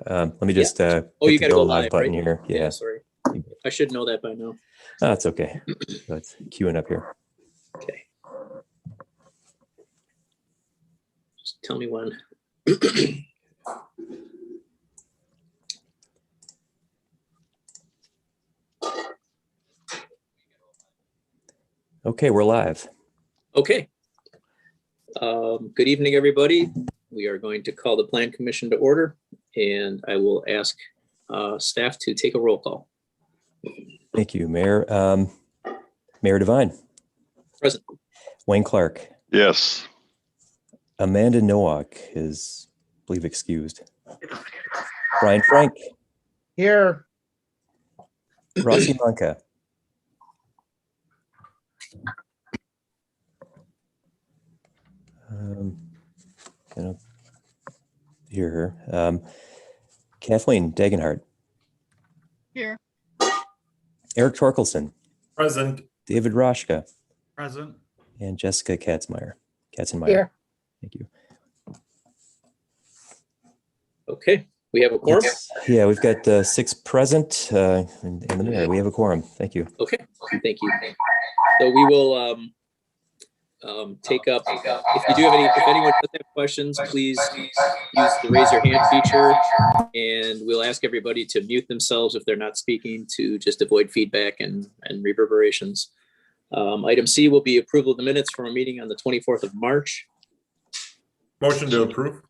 Let me just Oh, hit you the got to go live button right? here. Yeah, Sorry. I should know that by now. that's okay. So it's queuing up here. Okay. Just tell me when. Okay, we're live. Okay. Good evening, everybody. We are going to call the Plan Commission to order, and I will ask staff to take a roll call. Thank you, Mayor. Mayor Devine. Present. Wayne Clark. Yes. Amanda Nowak is, I believe, excused. Brian Frank. Here. Rossi Manca. Gonna hear her. Kathleen Dagenhart. Here. Eric Torkelson. Present. David Roshka. Present. And Jessica Katzenmeyer. Here. Thank you. Okay, we have a quorum. Yeah, we've got 6 present and the mayor. We have a quorum. Thank you. Okay, thank you. So we will take up. If anyone does have questions, please use the raise your hand feature, and we'll ask everybody to mute themselves if they're not speaking to just avoid feedback and reverberations. Item C will be approval of the minutes from our meeting on the 24th of March. Motion to approve.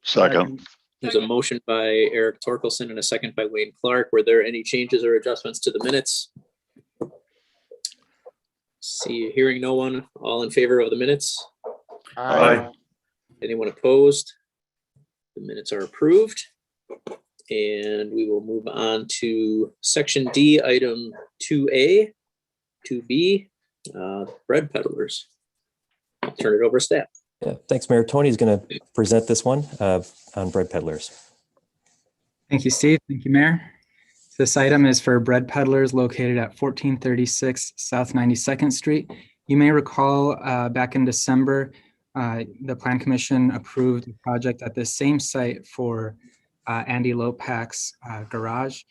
Second. There's a motion by Eric Torkelson and a second by Wayne Clark. Were there any changes or adjustments to the minutes? Hearing no one, all in favor of the minutes? Aye. Anyone opposed? The minutes are approved. And we will move on to section D, item 2A, 2B, bread peddlers. I'll turn it over to staff. Yeah, thanks, Mayor. Tony's going to present this one on bread peddlers. Thank you, Steve. Thank you, Mayor. This item is for bread peddlers located at 1436 South 92nd Street. You may recall back in December, the Plan Commission approved a project at the same site for Andy Lopak's garage.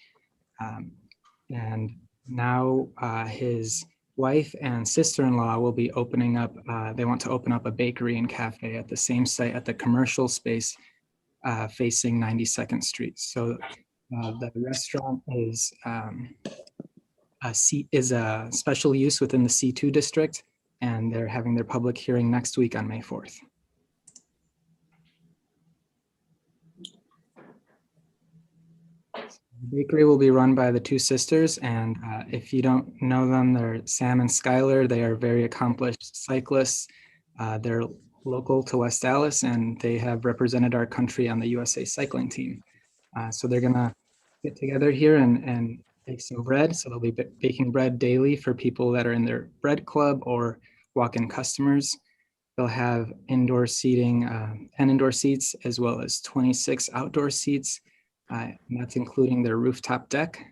And now his wife and sister-in-law will be opening up, they want to open up a bakery and cafe at the same site at the commercial space facing 92nd Street. So the restaurant is a special use within the C2 district, and they're having their public hearing next week on May 4th. The bakery will be run by the two sisters, and if you don't know them, they're Sam and Skylar. They are very accomplished cyclists. They're local to West Dallas, and they have represented our country on the USA cycling team. So they're gonna get together here and bake some bread. So they'll be baking bread daily for people that are in their bread club or walk-in customers. They'll have indoor seating, 10 indoor seats, as well as 26 outdoor seats. And that's including their rooftop deck.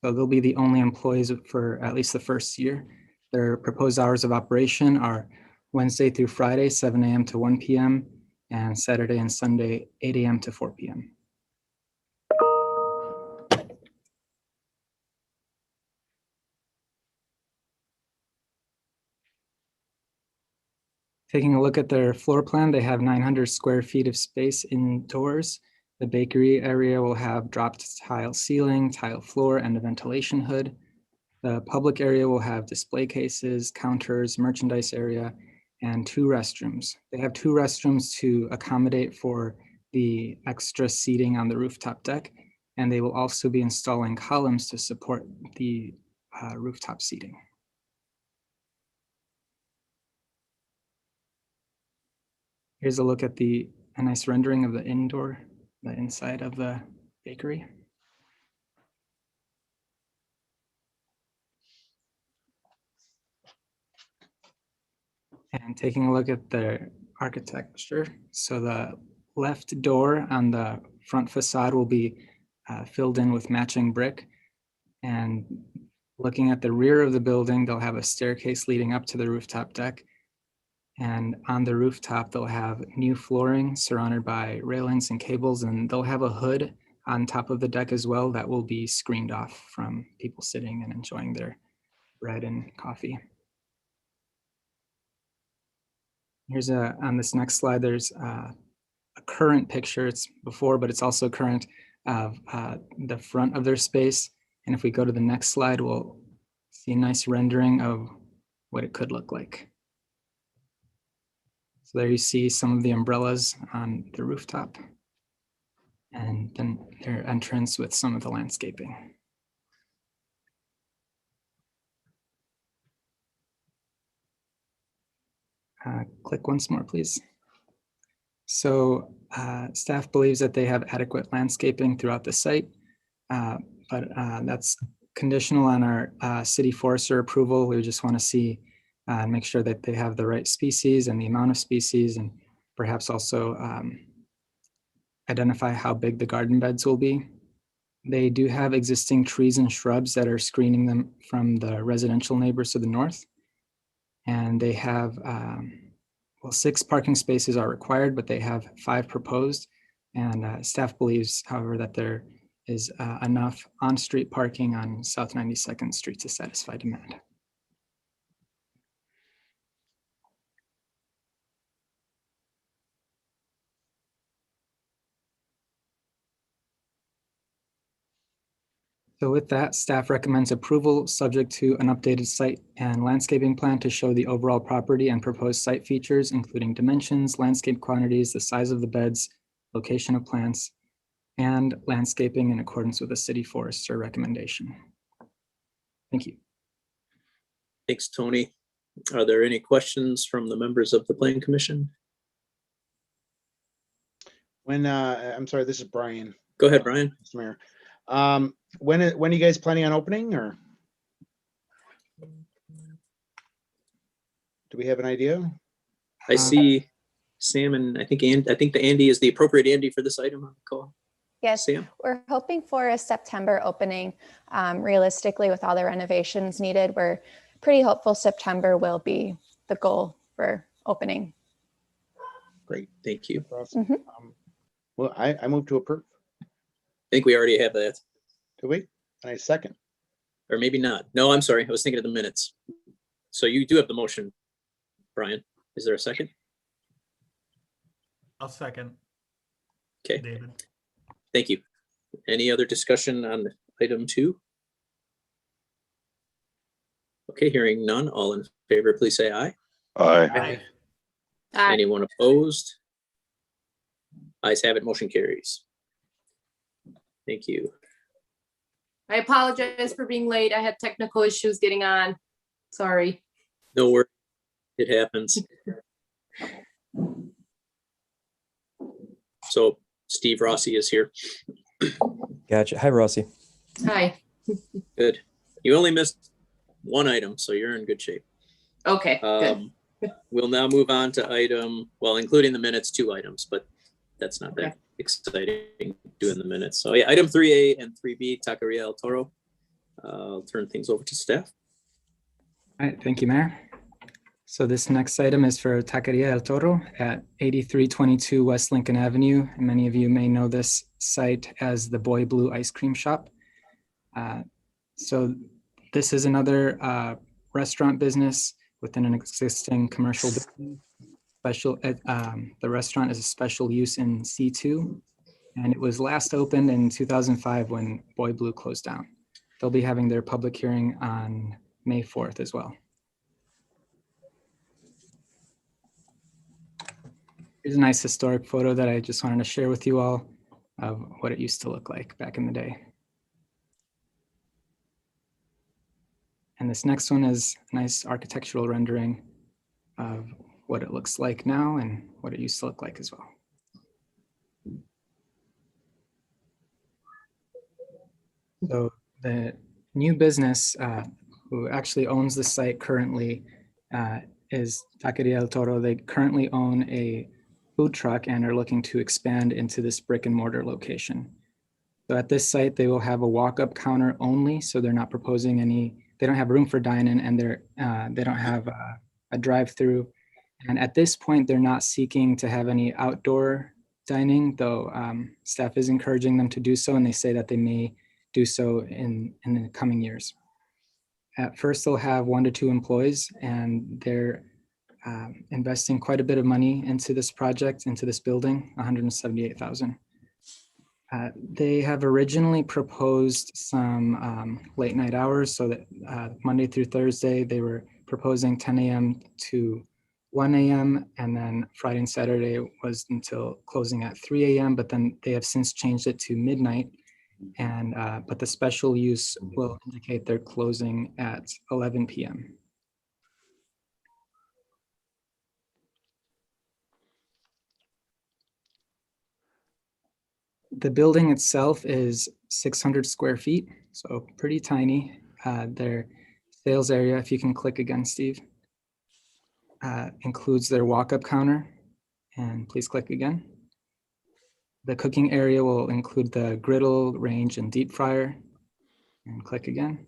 So they'll be the only employees for at least the first year. Their proposed hours of operation are Wednesday through Friday, 7 a.m. to 1 p.m. and Saturday and Sunday, 8 a.m. to 4 p.m. Taking a look at their floor plan, they have 900 square feet of space indoors. The bakery area will have dropped tile ceiling, tile floor, and a ventilation hood. The public area will have display cases, counters, merchandise area, and 2 restrooms. They have 2 restrooms to accommodate for the extra seating on the rooftop deck, and they will also be installing columns to support the rooftop seating. Here's a look at a nice rendering of the inside of the bakery. And taking a look at the architecture. So the left door on the front facade will be filled in with matching brick. And looking at the rear of the building, they'll have a staircase leading up to the rooftop deck. And on the rooftop, they'll have new flooring surrounded by railings and cables, and they'll have a hood on top of the deck as well that will be screened off from people sitting and enjoying their bread and coffee. Here's on this next slide, there's a current picture. It's before, but it's also current of the front of their space. And if we go to the next slide, we'll see a nice rendering of what it could look like. So there you see some of the umbrellas on the rooftop, and then their entrance with some of the landscaping. Click once more, please. So staff believes that they have adequate landscaping throughout the site, but that's conditional on our city forester approval. We just want to see and make sure that they have the right species and the amount of species, and perhaps also identify how big the garden beds will be. They do have existing trees and shrubs that are screening them from the residential neighbors to the north. And they have, well, 6 parking spaces are required, but they have 5 proposed. And staff believes, however, that there is enough on-street parking on South 92nd Street to satisfy demand. So with that, staff recommends approval subject to an updated site and landscaping plan to show the overall property and proposed site features, including dimensions, landscape quantities, the size of the beds, location of plants, and landscaping in accordance with the city forester recommendation. Thank you. Thanks, Tony. Are there any questions from the members of the Plan Commission? I'm sorry, this is Brian. Go ahead, Brian. Mr. Mayor. When are you guys planning on opening, or do we have an idea? I see Sam and I think the Andy is the appropriate Andy for this item on the call. Yes, Sam? we're hoping for a September opening. Realistically, with all the renovations needed, we're pretty hopeful September will be the goal for opening. Great, Thank you. awesome. Mhm. Well, I move to approve. I think we already have that, Do we? And I second. or maybe not. No, I'm sorry. I was thinking of the minutes. So you do have the motion, Brian. Is there a second? I'll second. Okay, David. thank you. Any other discussion on item 2? Okay, hearing none. All in favor, please say aye. Aye. Anyone opposed? Ayes have it, motion carries. Thank you. I apologize for being late. I had technical issues getting on. Sorry. No worries, it happens. So Steve Rossi is here. Gotcha. Hi, Rossi. Hi. Good. You only missed one item, so you're in good shape. Okay, good. We'll now move on to item, well, including the minutes, 2 items, but that's not that exciting doing the minutes. So yeah, item 3A and 3B, Takaria El Toro. I'll turn things over to staff. All right, thank you, Mayor. So this next item is for Takaria El Toro at 8322 West Lincoln Avenue. And many of you may know this site as the Boy Blue Ice Cream Shop. So this is another restaurant business within an existing commercial building. The restaurant is a special use in C2, and it was last opened in 2005 when Boy Blue closed down. They'll be having their public hearing on May 4th as well. Here's a nice historic photo that I just wanted to share with you all of what it used to look like back in the day. And this next one is a nice architectural rendering of what it looks like now and what it used to look like as well. So the new business who actually owns the site currently is Takaria El Toro. They currently own a food truck and are looking to expand into this brick and mortar location. So at this site, they will have a walk-up counter only. So they're not proposing any, they don't have room for dine-in, and they don't have a drive-through. And at this point, they're not seeking to have any outdoor dining, though staff is encouraging them to do so, and they say that they may do so in the coming years. At first, they'll have 1 to 2 employees, and they're investing quite a bit of money into this project, into this building, $178,000. They have originally proposed some late night hours, so that Monday through Thursday, they were proposing 10 a.m. to 1 a.m. and then Friday and Saturday was until closing at 3 a.m. But then they have since changed it to midnight, and but the special use will indicate they're closing at 11 p.m. The building itself is 600 square feet, so pretty tiny. Their sales area, if you can click again, Steve, includes their walk-up counter, and please click again. The cooking area will include the griddle, range, and deep fryer, and click again.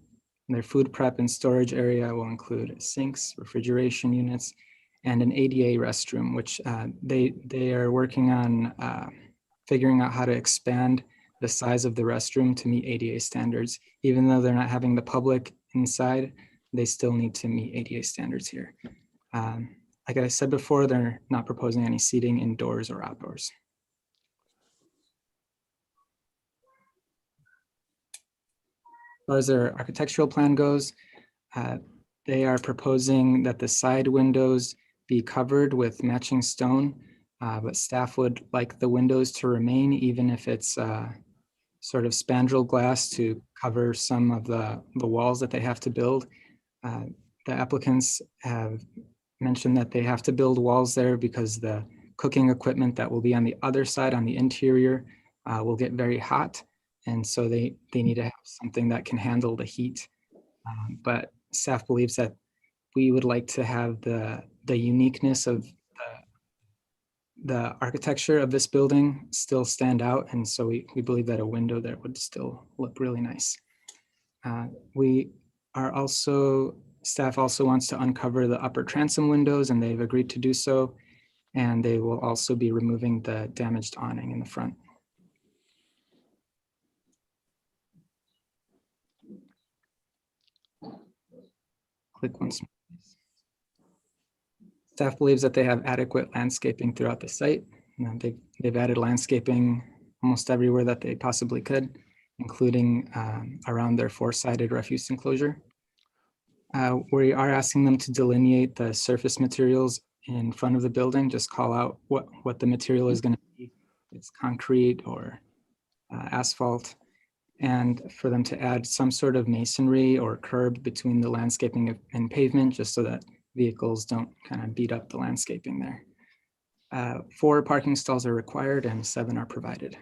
And their food prep and storage area will include sinks, refrigeration units, and an ADA restroom, which they are working on figuring out how to expand the size of the restroom to meet ADA standards. Even though they're not having the public inside, they still need to meet ADA standards here. Like I said before, they're not proposing any seating indoors or outdoors. As far as their architectural plan goes, they are proposing that the side windows be covered with matching stone, but staff would like the windows to remain, even if it's sort of spandrel glass to cover some of the walls that they have to build. The applicants have mentioned that they have to build walls there because the cooking equipment that will be on the other side, on the interior, will get very hot. And so they need to have something that can handle the heat. But staff believes that we would like to have the uniqueness of the architecture of this building still stand out. And so we believe that a window there would still look really nice. Staff also wants to uncover the upper transom windows, and they've agreed to do so. And they will also be removing the damaged awning in the front. Click once more, please. Staff believes that they have adequate landscaping throughout the site. They've added landscaping almost everywhere that they possibly could, including around their 4-sided refuse enclosure. We are asking them to delineate the surface materials in front of the building, just call out what the material is going to be. It's concrete or asphalt, and for them to add some sort of masonry or curb between the landscaping and pavement, just so that vehicles don't kind of beat up the landscaping there. 4 parking stalls are required and 7 are provided.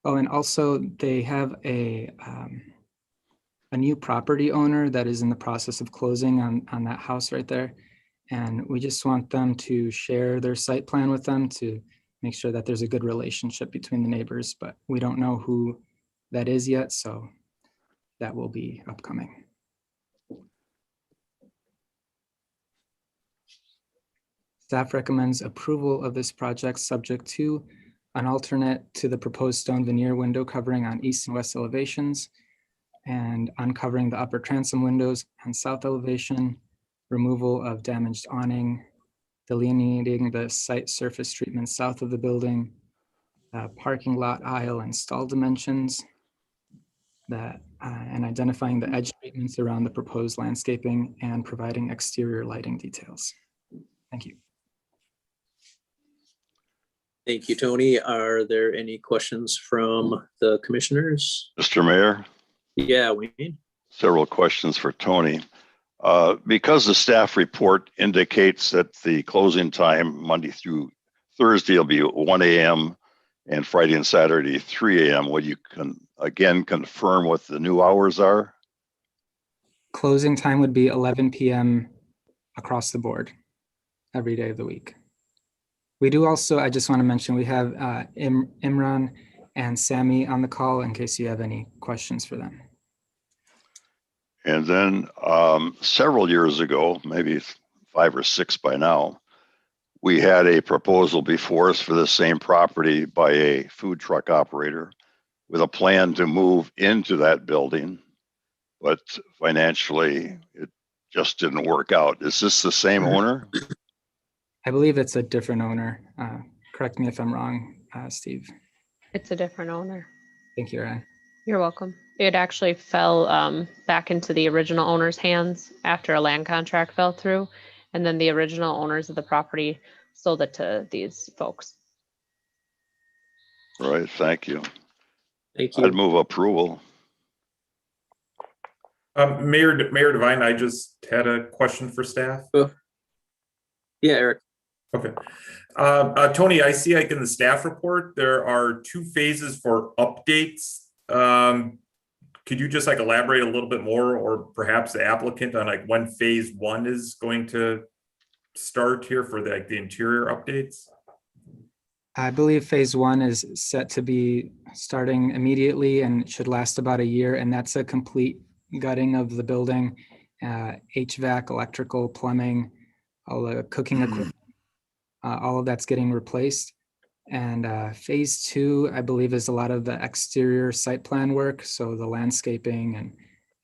Oh, and also they have a new property owner that is in the process of closing on that house right there. And we just want them to share their site plan with them to make sure that there's a good relationship between the neighbors, but we don't know who that is yet, so that will be upcoming. Staff recommends approval of this project subject to an alternate to the proposed stone veneer window covering on east and west elevations, and uncovering the upper transom windows on south elevation, removal of damaged awning, delineating the site surface treatment south of the building, parking lot aisle and stall dimensions, and identifying the edge treatments around the proposed landscaping and providing exterior lighting details. Thank you. Thank you, Tony. Are there any questions from the commissioners? Mr. Mayor, Yeah, Wayne. several questions for Tony. Because the staff report indicates that the closing time Monday through Thursday will be 1 a.m. and Friday and Saturday 3 a.m. Will you again confirm what the new hours are? Closing time would be 11 p.m. across the board, every day of the week. We do also, I just want to mention, we have Imran and Sammy on the call in case you have any questions for them. And then several years ago, maybe 5 or 6 by now, we had a proposal before us for the same property by a food truck operator with a plan to move into that building, but financially it just didn't work out. Is this the same owner? I believe it's a different owner. Correct me if I'm wrong, Steve. It's a different owner. Thank you, Ryan. You're welcome. It actually fell back into the original owner's hands after a land contract fell through. And then the original owners of the property sold it to these folks. Right, thank you. Thank I'd you. move approval. Mayor Devine, I just had a question for staff. Yeah, Eric. Okay. Tony, I see like in the staff report, there are 2 phases for updates. Could you just like elaborate a little bit more, or perhaps the applicant, on like when phase 1 is going to start here for the interior updates? I believe phase 1 is set to be starting immediately and should last about a year. And that's a complete gutting of the building, HVAC, electrical, plumbing, all the cooking equipment, all of that's getting replaced. And phase 2, I believe, is a lot of the exterior site plan work. So the landscaping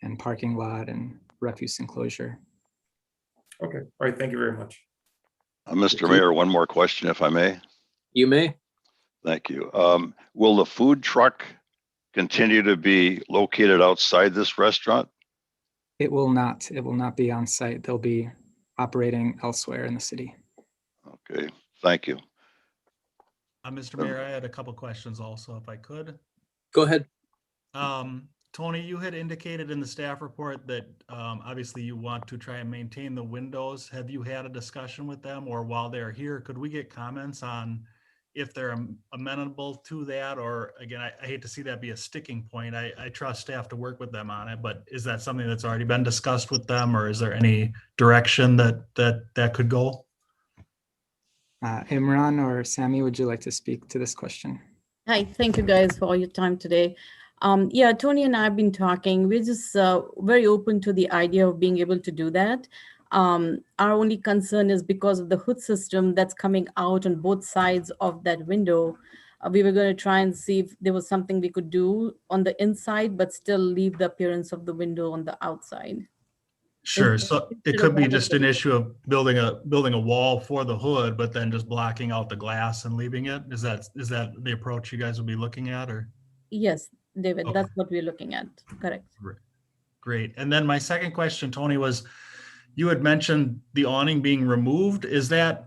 and parking lot and refuse enclosure. Okay, all right, thank you very much. Mr. Mayor, one more question, if I may. You may. Thank you. Will the food truck continue to be located outside this restaurant? It will not be on site. They'll be operating elsewhere in the city. Okay, thank you. Mr. Mayor, I had a couple questions also, if I could. Go ahead. Tony, you had indicated in the staff report that obviously you want to try and maintain the windows. Have you had a discussion with them, or while they're here, could we get comments on if they're amenable to that? Or again, I hate to see that be a sticking point. I trust staff to work with them on it, but is that something that's already been discussed with them, or is there any direction that could go? Imran or Sammy, would you like to speak to this question? Hi, thank you guys for all your time today. Yeah, Tony and I have been talking. We're just very open to the idea of being able to do that. Our only concern is because of the hood system that's coming out on both sides of that window. We were going to try and see if there was something we could do on the inside, but still leave the appearance of the window on the outside. Sure. So it could be just an issue of building a wall for the hood, but then just blocking out the glass and leaving it. Is that the approach you guys will be looking at, or? Yes, David, Okay. That's what we're looking at. Correct. Great. And then my second question, Tony, was you had mentioned the awning being removed. Is that,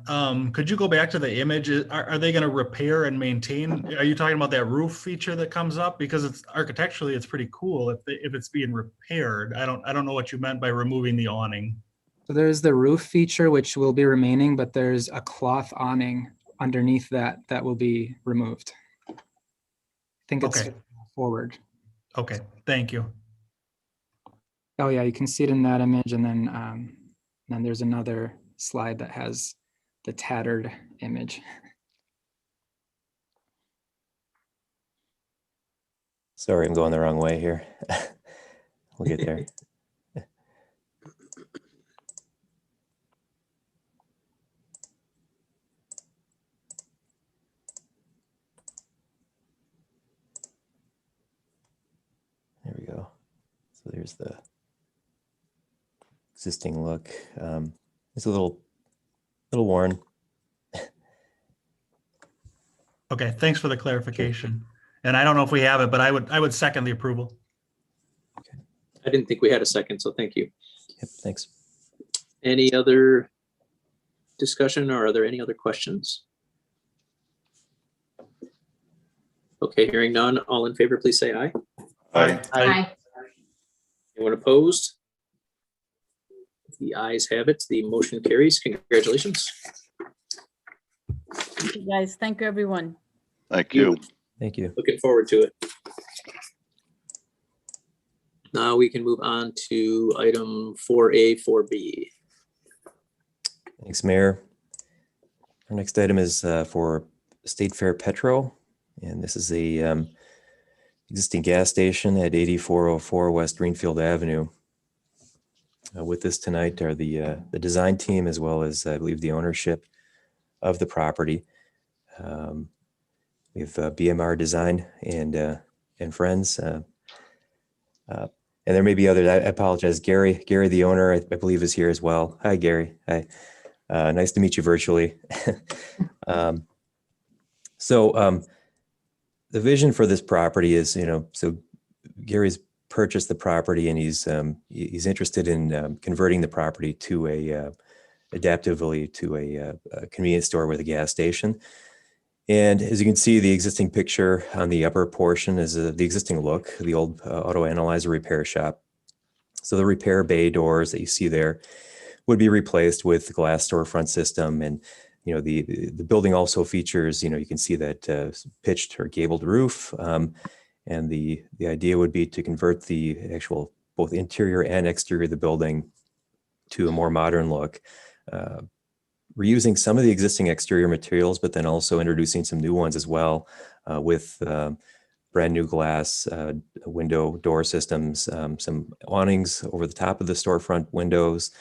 could you go back to the image? Are they going to repair and maintain? Are you talking about that roof feature that comes up? Because it's architecturally, it's pretty cool if it's being repaired. I don't know what you meant by removing the awning. So there's the roof feature, which will be remaining, but there's a cloth awning underneath that will be removed. I think it's Okay. forward. Okay, thank you. Oh yeah, you can see it in that image, and then there's another slide that has the tattered image. Sorry, I'm going the wrong way here. We'll get there. There we go. So there's the existing look. It's a little worn. Okay, thanks for the clarification. And I don't know if we have it, but I would second the approval. I didn't think we had a second, so thank you. Yep, thanks. Any other discussion, or are there any other questions? Okay, hearing none, all in favor, please say aye. Aye. Aye. Anyone opposed? The ayes have it. The motion carries. Congratulations. Thank you guys. Thank you, everyone. Thank you. Thank you. Looking forward to it. Now we can move on to item 4A, 4B. Thanks, Mayor. Our next item is for State Fair Petro, and this is the existing gas station at 8404 West Greenfield Avenue. With us tonight are the design team, as well as I believe the ownership of the property. We have BMR Design and friends. And there may be others. I apologize. Gary, the owner, I believe, is here as well. Hi, Gary. Hi. Nice to meet you virtually. So the vision for this property is, so Gary's purchased the property, and he's interested in converting the property to adaptively to a convenience store with a gas station. And as you can see, the existing picture on the upper portion is the existing look, the old auto analyzer repair shop. So the repair bay doors that you see there would be replaced with the glass storefront system. And, the building also features, you can see that pitched or gabled roof. And the idea would be to convert the actual both interior and exterior of the building to a more modern look. Reusing some of the existing exterior materials, but then also introducing some new ones as well, with brand new glass window door systems, some awnings over the top of the storefront windows,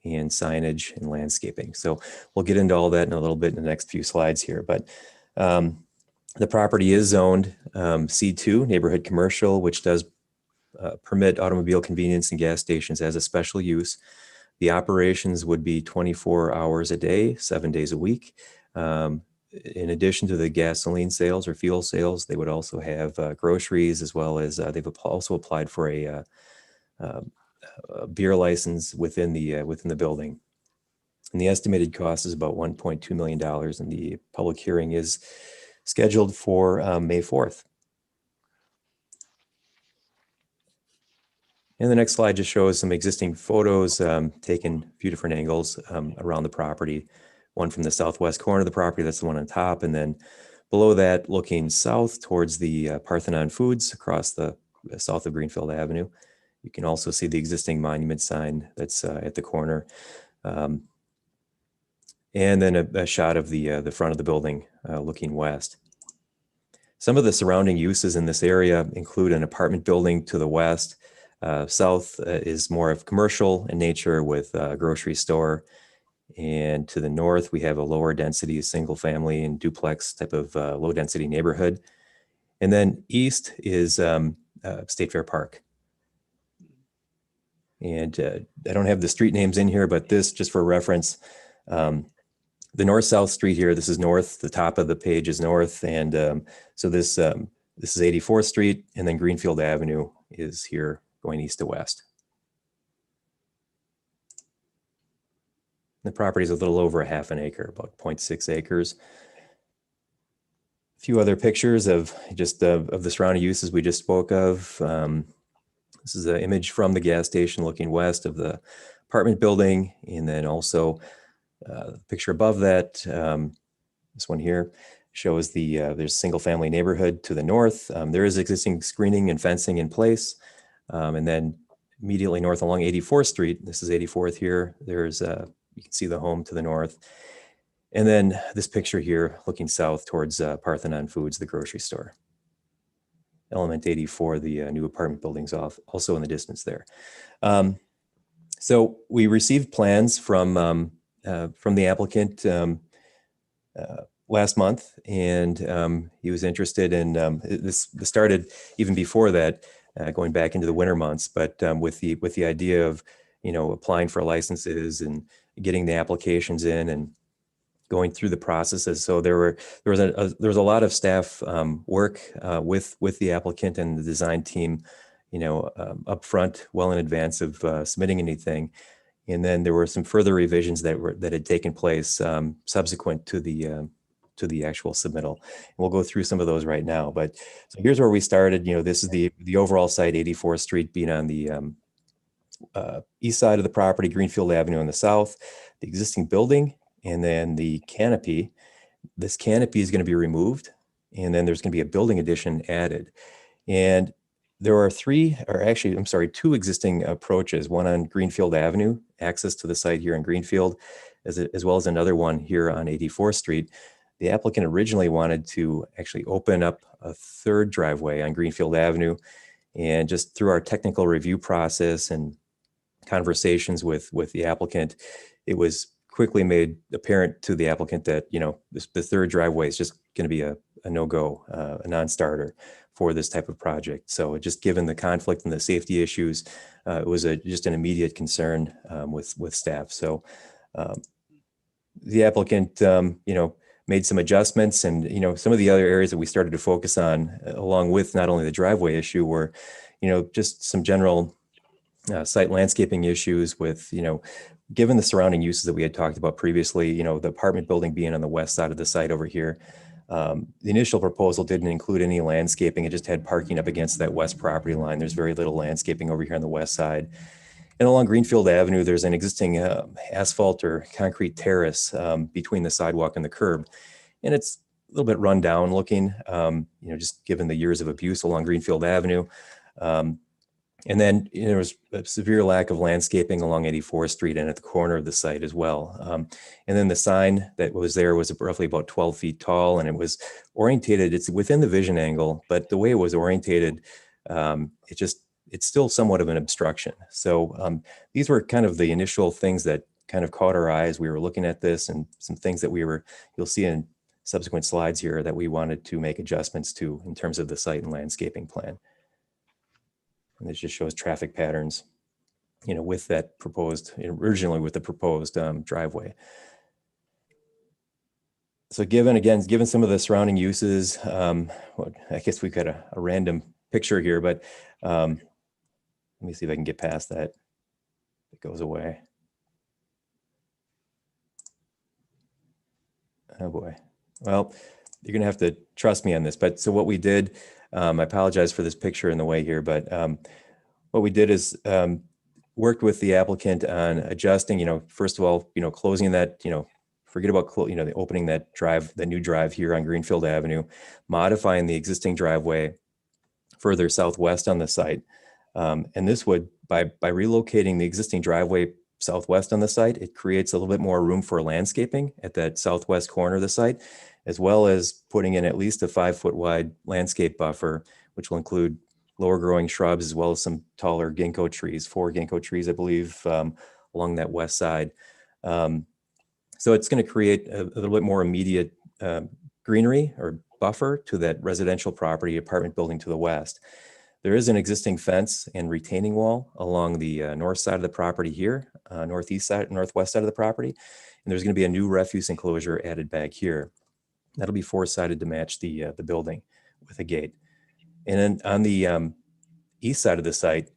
and signage and landscaping. So we'll get into all that in a little bit in the next few slides here. But the property is zoned C2, neighborhood commercial, which does permit automobile convenience and gas stations as a special use. The operations would be 24 hours a day, 7 days a week. In addition to the gasoline sales or fuel sales, they would also have groceries, as well as they've also applied for a beer license within the building. And the estimated cost is about $1.2 million, and the public hearing is scheduled for May 4th. And the next slide just shows some existing photos taken a few different angles around the property. One from the southwest corner of the property, that's the one on top. And then below that, looking south towards the Parthenon Foods across the south of Greenfield Avenue. You can also see the existing monument sign that's at the corner. And then a shot of the front of the building looking west. Some of the surrounding uses in this area include an apartment building to the west. South is more of commercial in nature with a grocery store. And to the north, we have a lower density single family and duplex type of low density neighborhood. And then east is State Fair Park. And I don't have the street names in here, but this, just for reference, the north-south street here, this is north, the top of the page is north. And so this is 84th Street, and then Greenfield Avenue is here going east to west. The property is a little over a half an acre, about 0.6 acres. A few other pictures of just of the surrounding uses we just spoke of. This is an image from the gas station looking west of the apartment building. And then also the picture above that, this one here, shows there's a single family neighborhood to the north. There is existing screening and fencing in place. And then immediately north along 84th Street, this is 84th here, there's you can see the home to the north. And then this picture here looking south towards Parthenon Foods, the grocery store. Element 84, the new apartment buildings also in the distance there. So we received plans from the applicant last month, and he was interested in this started even before that, going back into the winter months, but with the idea of applying for licenses and getting the applications in and going through the processes. So there was a lot of staff work with the applicant and the design team, up front, well in advance of submitting anything. And then there were some further revisions that had taken place subsequent to the actual submittal. And we'll go through some of those right now. But so here's where we started. This is the overall site, 84th Street being on the east side of the property, Greenfield Avenue on the south, the existing building, and then the canopy. This canopy is going to be removed, and then there's going to be a building addition added. And there are two existing approaches, one on Greenfield Avenue, access to the site here in Greenfield, as well as another one here on 84th Street. The applicant originally wanted to actually open up a third driveway on Greenfield Avenue, and just through our technical review process and conversations with the applicant, it was quickly made apparent to the applicant that, the third driveway is just going to be a no-go, a non-starter for this type of project. So just given the conflict and the safety issues, it was just an immediate concern with staff. So the applicant, made some adjustments, and, some of the other areas that we started to focus on, along with not only the driveway issue, were, just some general site landscaping issues with, given the surrounding uses that we had talked about previously, the apartment building being on the west side of the site over here. The initial proposal didn't include any landscaping. It just had parking up against that west property line. There's very little landscaping over here on the west side. And along Greenfield Avenue, there's an existing asphalt or concrete terrace between the sidewalk and the curb. And it's a little bit run down looking, just given the years of abuse along Greenfield Avenue. And then there was a severe lack of landscaping along 84th Street and at the corner of the site as well. And then the sign that was there was roughly about 12 feet tall, and it was orientated, it's within the vision angle, but the way it was orientated, it's still somewhat of an obstruction. So these were kind of the initial things that kind of caught our eyes. We were looking at this, and some things that you'll see in subsequent slides here, that we wanted to make adjustments to in terms of the site and landscaping plan. And this just shows traffic patterns, with that proposed, originally with the proposed driveway. So given some of the surrounding uses, I guess we've got a random picture here, but let me see if I can get past that. It goes away. Oh boy. Well, you're gonna have to trust me on this, but so what we did, I apologize for this picture in the way here, but what we did is worked with the applicant on adjusting, first of all, closing that, forget about, the opening that drive, the new drive here on Greenfield Avenue, modifying the existing driveway further southwest on the site. And this would, by relocating the existing driveway southwest on the site, it creates a little bit more room for landscaping at that southwest corner of the site, as well as putting in at least a 5-foot wide landscape buffer, which will include lower growing shrubs, as well as some taller ginkgo trees, 4 ginkgo trees, I believe, along that west side. So it's going to create a little bit more immediate greenery or buffer to that residential property apartment building to the west. There is an existing fence and retaining wall along the north side of the property here, northwest side of the property. And there's going to be a new refuse enclosure added back here. That'll be 4-sided to match the building with a gate. And then on the east side of the site,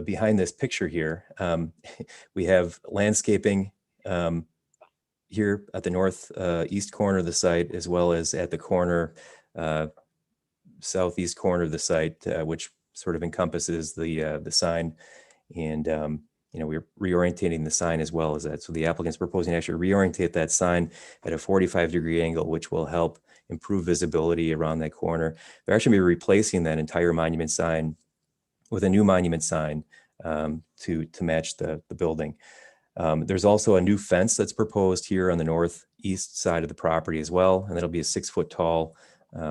behind this picture here, we have landscaping here at the northeast corner of the site, as well as at the corner, southeast corner of the site, which sort of encompasses the sign. And we're reorientating the sign as well as that. So the applicant's proposing to actually reorientate that sign at a 45-degree angle, which will help improve visibility around that corner. They're actually be replacing that entire monument sign with a new monument sign to match the building. There's also a new fence that's proposed here on the northeast side of the property as well, and that'll be a 6-foot tall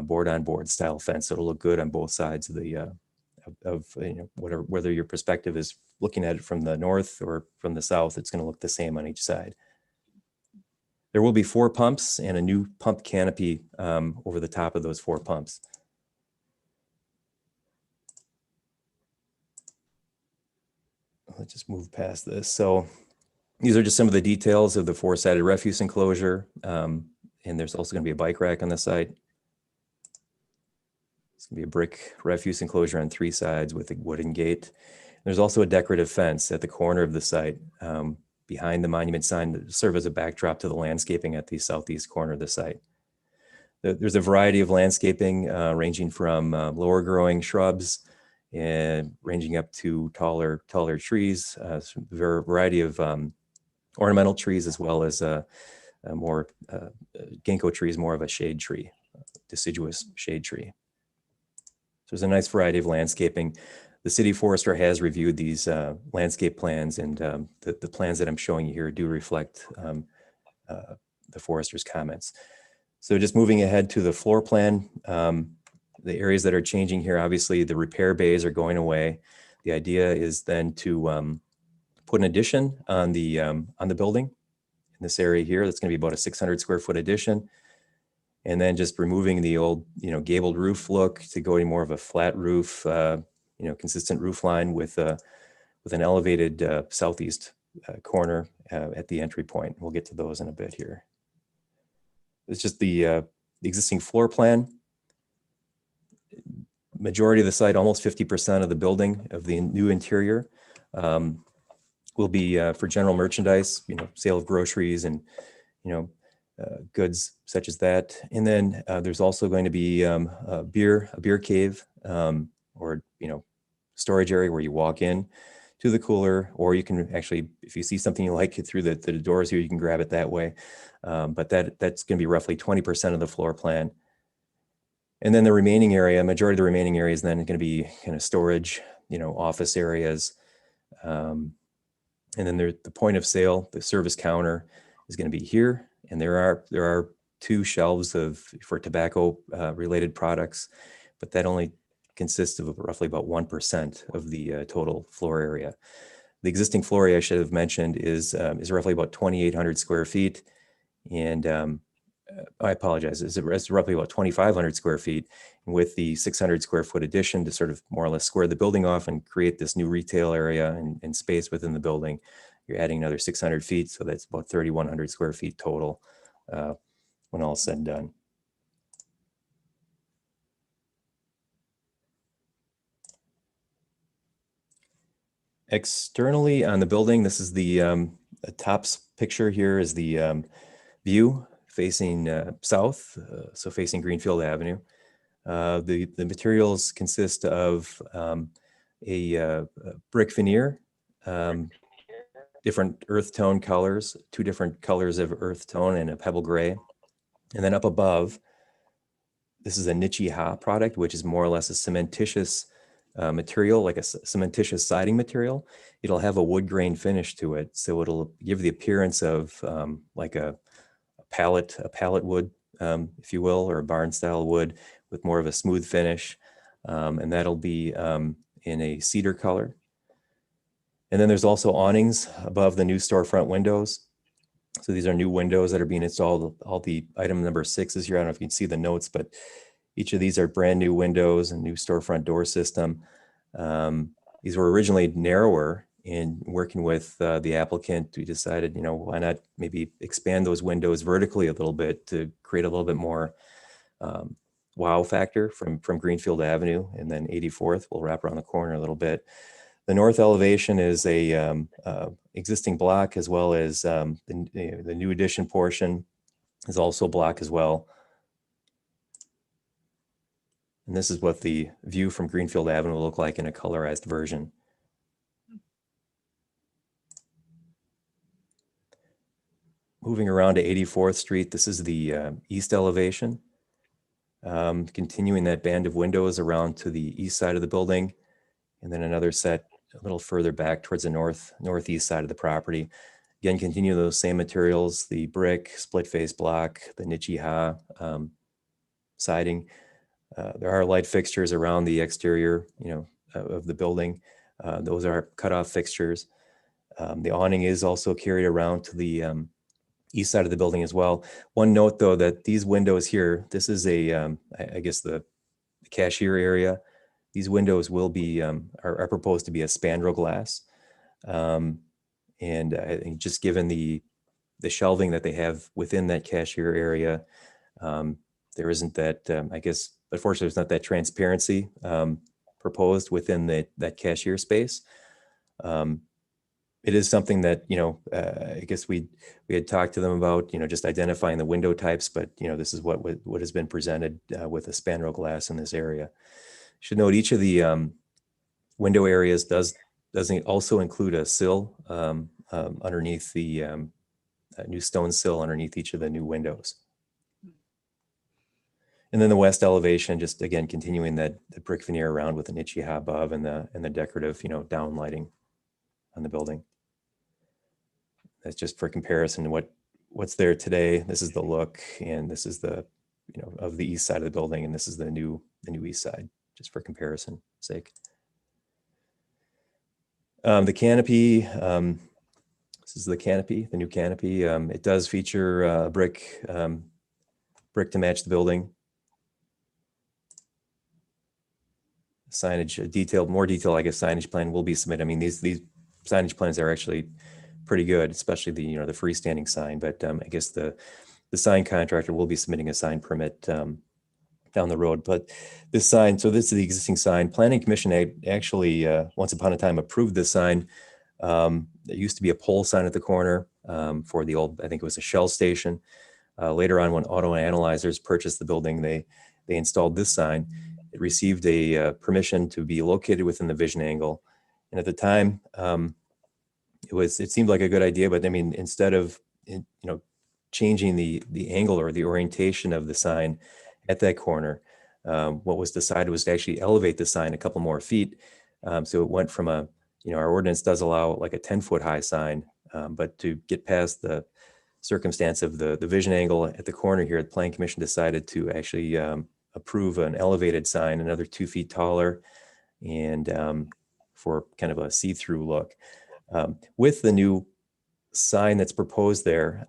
board-on-board style fence. So it'll look good on both sides of the whether your perspective is looking at it from the north or from the south, it's going to look the same on each side. There will be 4 pumps and a new pump canopy over the top of those 4 pumps. Let's just move past this. So these are just some of the details of the 4-sided refuse enclosure. And there's also going to be a bike rack on the site. It's going to be a brick refuse enclosure on 3 sides with a wooden gate. There's also a decorative fence at the corner of the site behind the monument sign to serve as a backdrop to the landscaping at the southeast corner of the site. There's a variety of landscaping ranging from lower growing shrubs and ranging up to taller trees, a variety of ornamental trees, as well as more ginkgo trees, more of a shade tree, deciduous shade tree. So there's a nice variety of landscaping. The city forester has reviewed these landscape plans, and the plans that I'm showing you here do reflect the forester's comments. So just moving ahead to the floor plan, the areas that are changing here, obviously the repair bays are going away. The idea is then to put an addition on the building. this area here. That's going to be about a 600 square foot addition. And then just removing the old, gabled roof look to go to more of a flat roof, consistent roof line with an elevated southeast corner at the entry point. We'll get to those in a bit here. It's just the existing floor plan. Majority of the site, almost 50% of the building of the new interior will be for general merchandise, sale of groceries and, goods such as that. And then there's also going to be a beer cave or, storage area where you walk in to the cooler, or you can actually, if you see something you like through the doors here, you can grab it that way. But that's going to be roughly 20% of the floor plan. And then the remaining area, majority of the remaining area is then going to be kind of storage, office areas. And then the point of sale, the service counter is going to be here. And there are 2 shelves for tobacco related products, but that only consists of roughly about 1% of the total floor area. The existing floor area, I should have mentioned, is roughly about 2,800 square feet. And I apologize, it's roughly about 2,500 square feet, with the 600 square foot addition to sort of more or less square the building off and create this new retail area and space within the building. You're adding another 600 feet, so that's about 3,100 square feet total when all is said and done. Externally on the building, this is the tops picture here is the view facing south, so facing Greenfield Avenue. The materials consist of a brick veneer, different earth tone colors, 2 different colors of earth tone and a pebble gray. And then up above, this is a Nichi-Ha product, which is more or less a cementitious material, like a cementitious siding material. It'll have a wood grain finish to it, so it'll give the appearance of like a pallet wood, if you will, or a barn style wood with more of a smooth finish. And that'll be in a cedar color. And then there's also awnings above the new storefront windows. So these are new windows that are being installed. All the item number 6 is here. I don't know if you can see the notes, but each of these are brand new windows and new storefront door system. These were originally narrower. In working with the applicant, we decided, why not maybe expand those windows vertically a little bit to create a little bit more wow factor from Greenfield Avenue, and then 84th. We'll wrap around the corner a little bit. The north elevation is a existing block, as well as the new addition portion is also block as well. And this is what the view from Greenfield Avenue will look like in a colorized version. Moving around to 84th Street, this is the east elevation. Continuing that band of windows around to the east side of the building, and then another set a little further back towards the northeast side of the property. Again, continue those same materials, the brick, split face block, the Nichi-Ha siding. There are light fixtures around the exterior, of the building. Those are cutoff fixtures. The awning is also carried around to the east side of the building as well. One note though, that these windows here, this is I guess the cashier area. These windows will be, are proposed to be a spandrel glass. And I think just given the shelving that they have within that cashier area, there isn't that, I guess, unfortunately, there's not that transparency proposed within that cashier space. It is something that, I guess we had talked to them about, just identifying the window types, but, this is what has been presented with a spandrel glass in this area. Should note each of the window areas does also include a sill underneath the new stone sill underneath each of the new windows. And then the west elevation, just again, continuing the brick veneer around with the Nichi-Ha above and the decorative, down lighting on the building. That's just for comparison to what's there today. This is the look, and this is the, of the east side of the building, and this is the new east side, just for comparison sake. The canopy, This is the canopy, the new canopy. It does feature brick to match the building. Signage, more detailed, I guess, signage plan will be submitted. I mean, these signage plans are actually pretty good, especially the the freestanding sign. But I guess the sign contractor will be submitting a sign permit down the road. But this sign, so this is the existing sign. Planning Commission actually once upon a time approved this sign. There used to be a pole sign at the corner for the old, I think it was a Shell station. Later on, when Auto Analyzers purchased the building, they installed this sign. It received a permission to be located within the vision angle. And at the time, it seemed like a good idea, but I mean, instead of changing the angle or the orientation of the sign at that corner, what was decided was to actually elevate the sign a couple more feet. So it went from our ordinance does allow like a 10-foot high sign, but to get past the circumstance of the vision angle at the corner here, the Planning Commission decided to actually approve an elevated sign, another 2 feet taller, and for kind of a see-through look. With the new sign that's proposed there,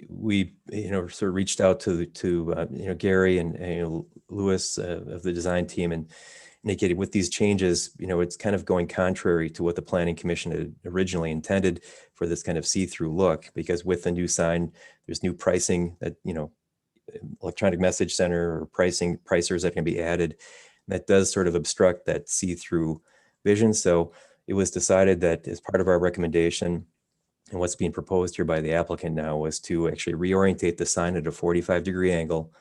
we sort of reached out to Gary and Lewis of the design team and indicated with these changes, it's kind of going contrary to what the Planning Commission had originally intended for this kind of see-through look, because with the new sign, there's new pricing that, electronic message center or pricers that can be added. That does sort of obstruct that see-through vision. So it was decided that as part of our recommendation, and what's being proposed here by the applicant now, was to actually reorientate the sign at a 45-degree angle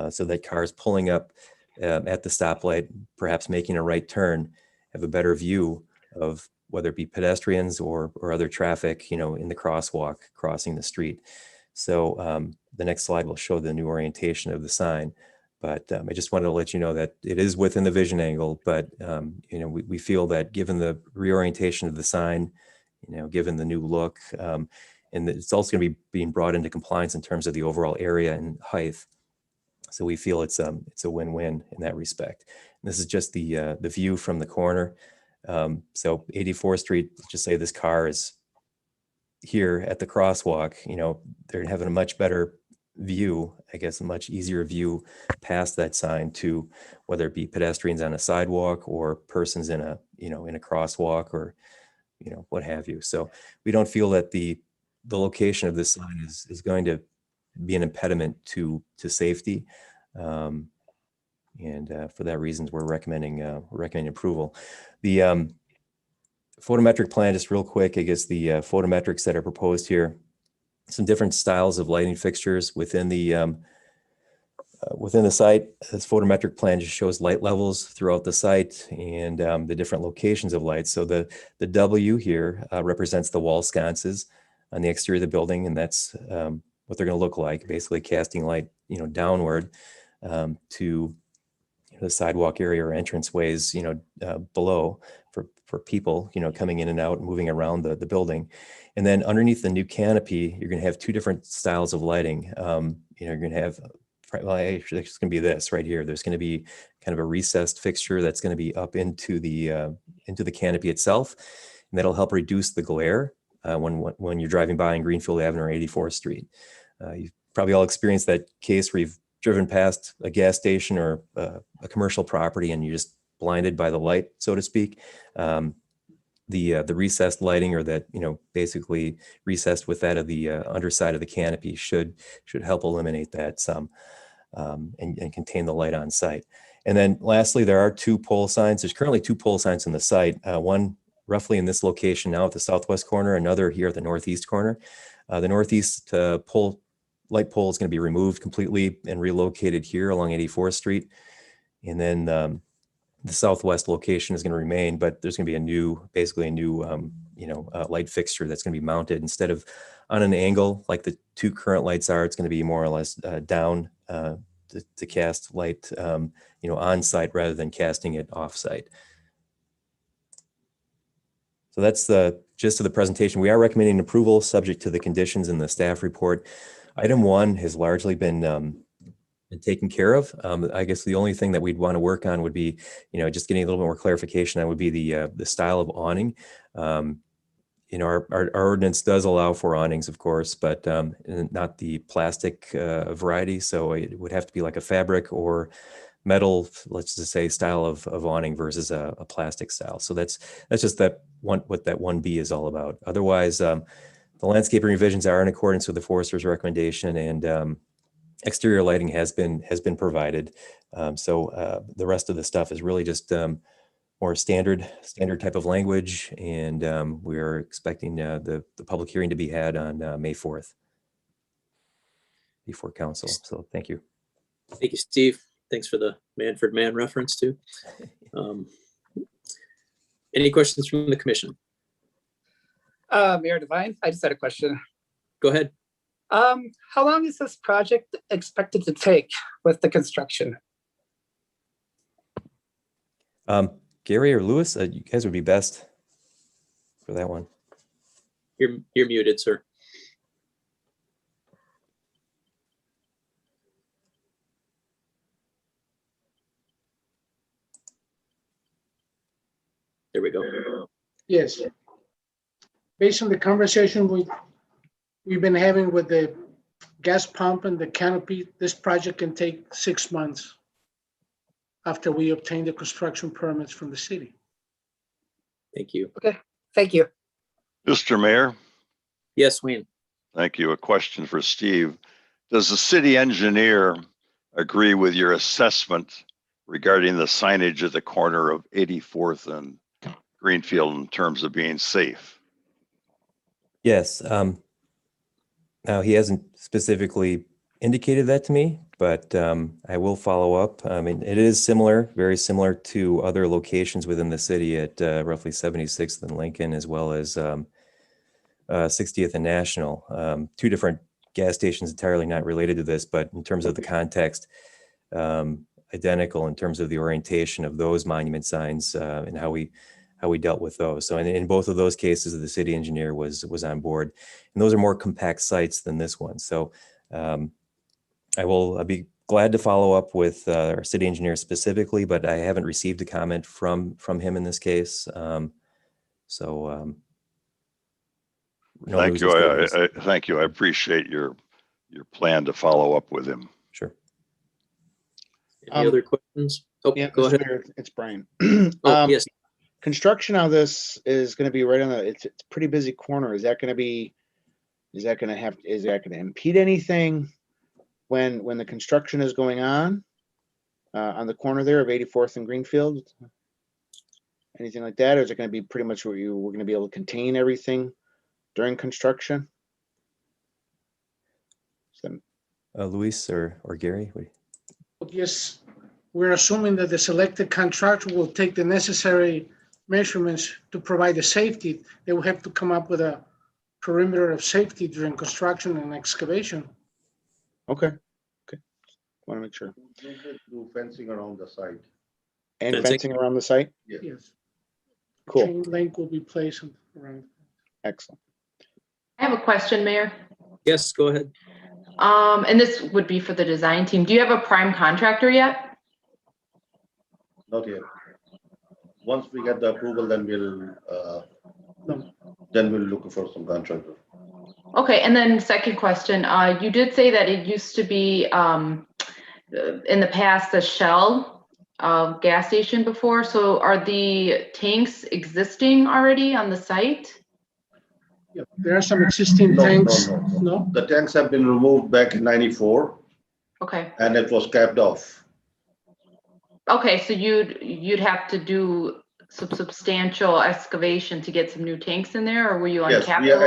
so that cars pulling up at the stoplight, perhaps making a right turn, have a better view of whether it be pedestrians or other traffic, in the crosswalk crossing the street. So the next slide will show the new orientation of the sign. But I just wanted to let you know that it is within the vision angle, but we feel that given the reorientation of the sign, given the new look, and it's also going to be being brought into compliance in terms of the overall area and height. So we feel it's a win-win in that respect. And this is just the view from the corner. So 84th Street, let's just say this car is here at the crosswalk, they're having a much better view, I guess, a much easier view past that sign to whether it be pedestrians on a sidewalk or persons in a crosswalk or, what have you. So we don't feel that the location of this sign is going to be an impediment to safety. And for that reason, we're recommending approval. The photometric plan, just real quick, I guess the photometrics that are proposed here, some different styles of lighting fixtures within the site. This photometric plan just shows light levels throughout the site and the different locations of lights. So the W here represents the wall sconces on the exterior of the building, and that's what they're going to look like, basically casting light, downward to the sidewalk area or entranceways, below for people, coming in and out, moving around the building. And then underneath the new canopy, you're going to have two different styles of lighting. You're going to have, well, actually, it's going to be this right here. There's going to be kind of a recessed fixture that's going to be up into the canopy itself, and that'll help reduce the glare when you're driving by on Greenfield Avenue or 84th Street. You've probably all experienced that case where you've driven past a gas station or a commercial property and you're just blinded by the light, so to speak. The recessed lighting, or that, basically recessed with that of the underside of the canopy, should help eliminate that some and contain the light on site. And then lastly, there are two pole signs. There's currently two pole signs in the site, one roughly in this location now at the southwest corner, another here at the northeast corner. The northeast light pole is going to be removed completely and relocated here along 84th Street. And then the southwest location is going to remain, but there's going to be basically a new light fixture that's going to be mounted instead of on an angle like the two current lights are. It's going to be more or less down to cast light, on site rather than casting it off site. So that's the gist of the presentation. We are recommending approval subject to the conditions in the staff report. Item 1 has largely been taken care of. I guess the only thing that we'd want to work on would be, just getting a little bit more clarification. That would be the style of awning. our ordinance does allow for awnings, of course, but not the plastic variety. So it would have to be like a fabric or metal, let's just say, style of awning versus a plastic style. So that's just what that 1B is all about. Otherwise, the landscaping revisions are in accordance with the forester's recommendation, and exterior lighting has been provided. So the rest of the stuff is really just more standard type of language, and we are expecting the public hearing to be had on May 4th before council. So thank you. Thank you, Steve. Thanks for the Manfred Mann reference too. Any questions from the commission? Mayor Devine, I just had a question. Go ahead. How long is this project expected to take with the construction? Gary or Lewis, you guys would be best for that one. You're muted, sir. There we go. Yes. Based on the conversation we've been having with the gas pump and the canopy, this project can take 6 months after we obtain the construction permits from the city. Thank you. Okay, thank you. Mr. Mayor, Yes, Wayne. thank you. A question for Steve. Does the city engineer agree with your assessment regarding the signage at the corner of 84th and Greenfield in terms of being safe? Yes. Now, he hasn't specifically indicated that to me, but I will follow up. I mean, it is similar, very similar to other locations within the city at roughly 76th and Lincoln, as well as 60th and National. Two different gas stations entirely not related to this, but in terms of the context, identical in terms of the orientation of those monument signs and how we dealt with those. So in both of those cases, the city engineer was on board, and those are more compact sites than this one. So I'll be glad to follow up with our city engineer specifically, but I haven't received a comment from him in this case. No Thank news you. is good news. Thank you. I appreciate your plan to follow up with him. Sure. Any other questions? Oh, Yeah, go Mr. ahead. Mayor, it's Brian. Oh, yes. Construction on this is going to be right on it's a pretty busy corner. Is that going to impede anything when the construction is going on the corner there of 84th and Greenfield? Anything like that? Or is it going to be pretty much where we're going to be able to contain everything during construction? Luis or Gary? Yes, we're assuming that the selected contractor will take the necessary measurements to provide the safety. They will have to come up with a perimeter of safety during construction and excavation. Okay. Want to make sure. Do fencing around the site. And fencing around the site? Yes. Cool. Chain link will be placed around. Excellent. I have a question, Mayor. Yes, go ahead. And this would be for the design team. Do you have a prime contractor yet? Not yet. Once we get the approval, then we'll look for some contractor. Okay, and then second question, you did say that it used to be in the past a Shell gas station before. So are the tanks existing already on the site? Yeah, there are some existing tanks. No. The tanks have been removed back in '94. Okay. And it was capped off. Okay, so you'd have to do some substantial excavation to get some new tanks in there, or were you on capital?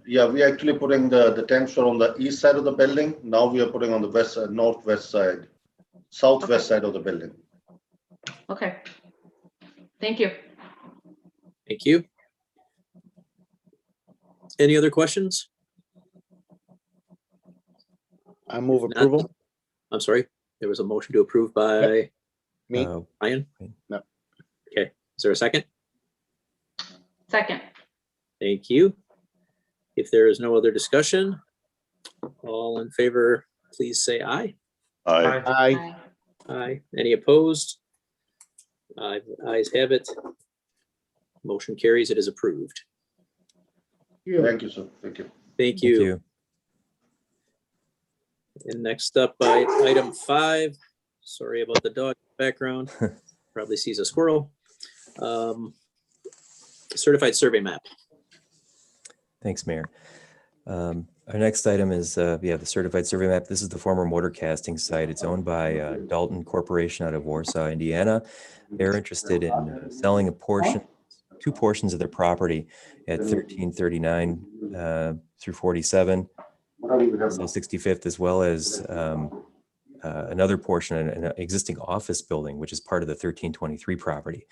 Yes, we actually putting the tanks are on the east side of the building. Now we are putting on the west, northwest side, southwest side of the building. Okay. Thank you. Thank you. Any other questions? I move approval. I'm sorry. There was a motion to approve by me. Ryan? No. Okay. Is there a second? Second. Thank you. If there is no other discussion, all in favor, please say aye. Aye. Aye. Aye. Any opposed? Ayes have it. Motion carries. It is approved. Thank you, sir. Thank you. Thank Thank you. you. And next up, item 5. Sorry about the dog background. Probably sees a squirrel. Certified survey map. Thanks, Mayor. Our next item is, the certified survey map. This is the former motor casting site. It's owned by Dalton Corporation out of Warsaw, Indiana. They're interested in selling two portions of their property at 1339 through 47, so 65th, as well as another portion, an existing office building, which is part of the 1323 property.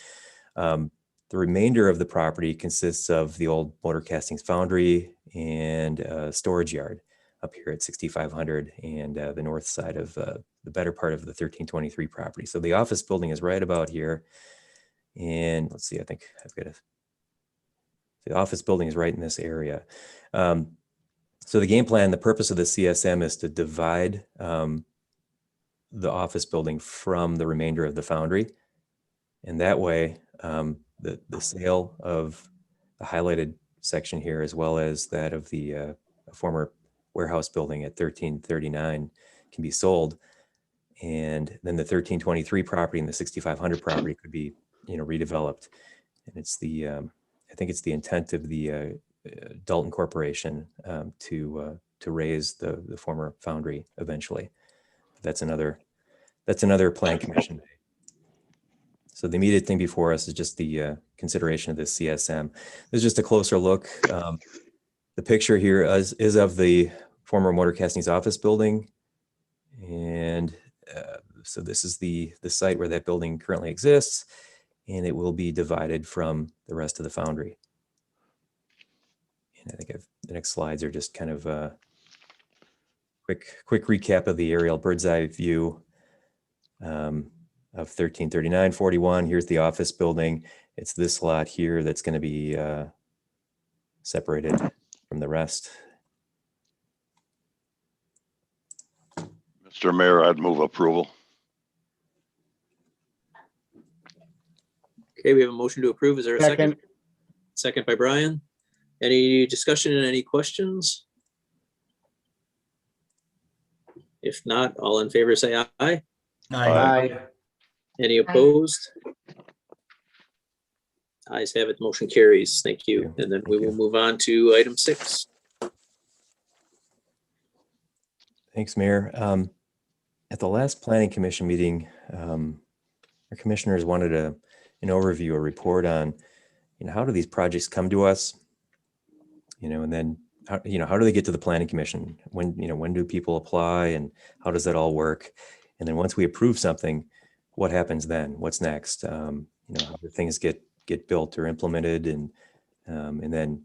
The remainder of the property consists of the old motor castings foundry and a storage yard up here at 6500 and the north side of the better part of the 1323 property. So the office building is right about here. And let's see, I think I've got the office building is right in this area. So the game plan, the purpose of the CSM is to divide the office building from the remainder of the foundry. And that way, the sale of the highlighted section here, as well as that of the former warehouse building at 1339 can be sold. And then the 1323 property and the 6500 property could be, redeveloped. And it's I think it's the intent of the Dalton Corporation to raise the former foundry eventually. That's another plan commission. So the immediate thing before us is just the consideration of this CSM. This is just a closer look. The picture here is of the former motor castings office building. And so this is the site where that building currently exists, and it will be divided from the rest of the foundry. And I think the next slides are just kind of a quick recap of the aerial bird's eye view of 1339-41. Here's the office building. It's this lot here that's going to be separated from the rest. Mr. Mayor, I'd move approval. Okay, we have a motion to approve. Is there a second? Second by Brian. Any discussion and any questions? If not, all in favor say aye. Aye. Any opposed? Ayes have it, motion carries. Thank you. Thank you. And then Thank we you. will move on to item 6. Thanks, Mayor. At the last Planning Commission meeting, our commissioners wanted an overview, a report on, how do these projects come to us? And then, how do they get to the Planning Commission? When do people apply, and how does that all work? And then once we approve something, what happens then? What's next? How do things get built or implemented, and then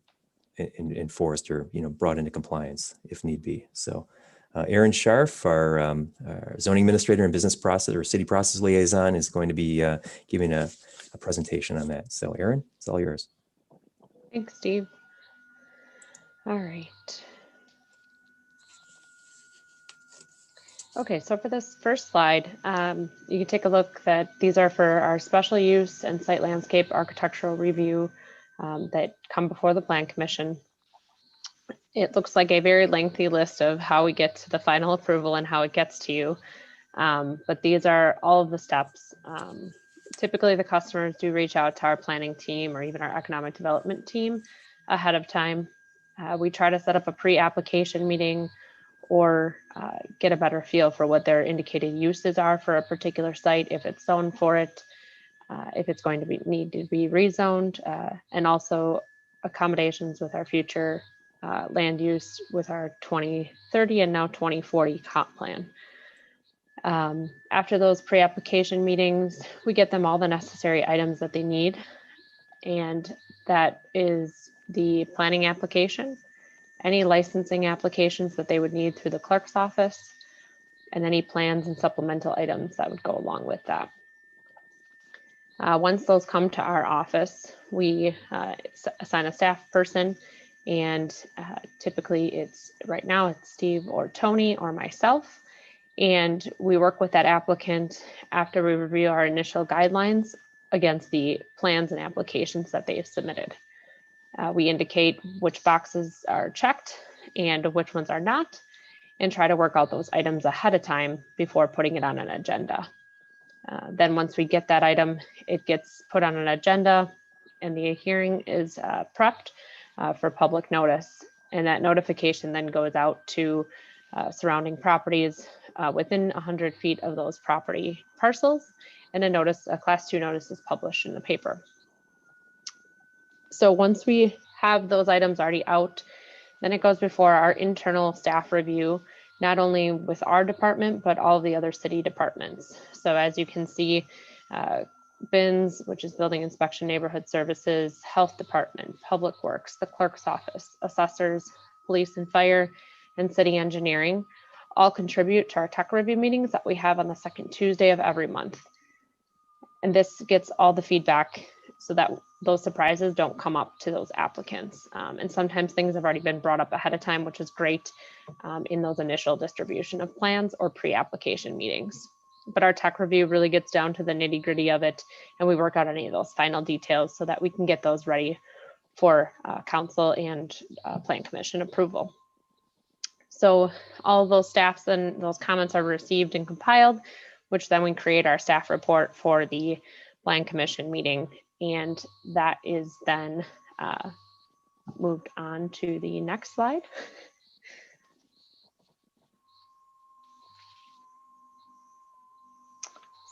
enforced or brought into compliance if need be. So Aaron Scharf, our zoning administrator and business process or city process liaison, is going to be giving a presentation on that. So Aaron, it's all yours. Thanks, Steve. All right. Okay, so for this first slide, you can take a look that these are for our special use and site landscape architectural review that come before the Plan Commission. It looks like a very lengthy list of how we get to the final approval and how it gets to you. But these are all of the steps. Typically, the customers do reach out to our planning team or even our economic development team ahead of time. We try to set up a pre-application meeting or get a better feel for what their indicated uses are for a particular site, if it's zoned for it, if it's going to need to be rezoned, and also accommodations with our future land use with our 2030 and now 2040 comp plan. After those pre-application meetings, we get them all the necessary items that they need, and that is the planning application, any licensing applications that they would need through the clerk's office, and any plans and supplemental items that would go along with that. Once those come to our office, we assign a staff person, and typically right now it's Steve or Tony or myself, and we work with that applicant after we review our initial guidelines against the plans and applications that they have submitted. We indicate which boxes are checked and which ones are not, and try to work out those items ahead of time before putting it on an agenda. Then once we get that item, it gets put on an agenda and the hearing is prepped for public notice. And that notification then goes out to surrounding properties within 100 feet of those property parcels. And a class 2 notice is published in the paper. So once we have those items already out, then it goes before our internal staff review, not only with our department, but all the other city departments. So as you can see, BINS, which is Building Inspection Neighborhood Services, Health Department, Public Works, the Clerk's Office, Assessors, Police and Fire, and City Engineering all contribute to our tech review meetings that we have on the second Tuesday of every month. And this gets all the feedback so that those surprises don't come up to those applicants. And sometimes things have already been brought up ahead of time, which is great in those initial distribution of plans or pre-application meetings. But our tech review really gets down to the nitty-gritty of it, and we work out any of those final details so that we can get those ready for council and plan commission approval. So all of those staffs and those comments are received and compiled, which then we create our staff report for the plan commission meeting, and that is then moved on to the next slide.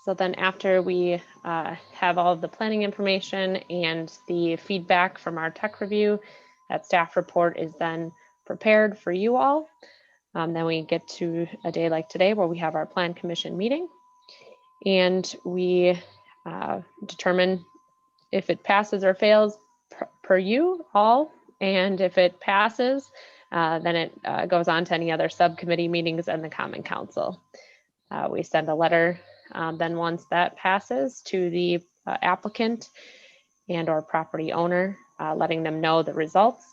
So then after we have all of the planning information and the feedback from our tech review, that staff report is then prepared for you all. Then we get to a day like today where we have our plan commission meeting, and we determine if it passes or fails per you all. And if it passes, then it goes on to any other subcommittee meetings and the Common Council. We send a letter then once that passes to the applicant and or property owner, letting them know the results.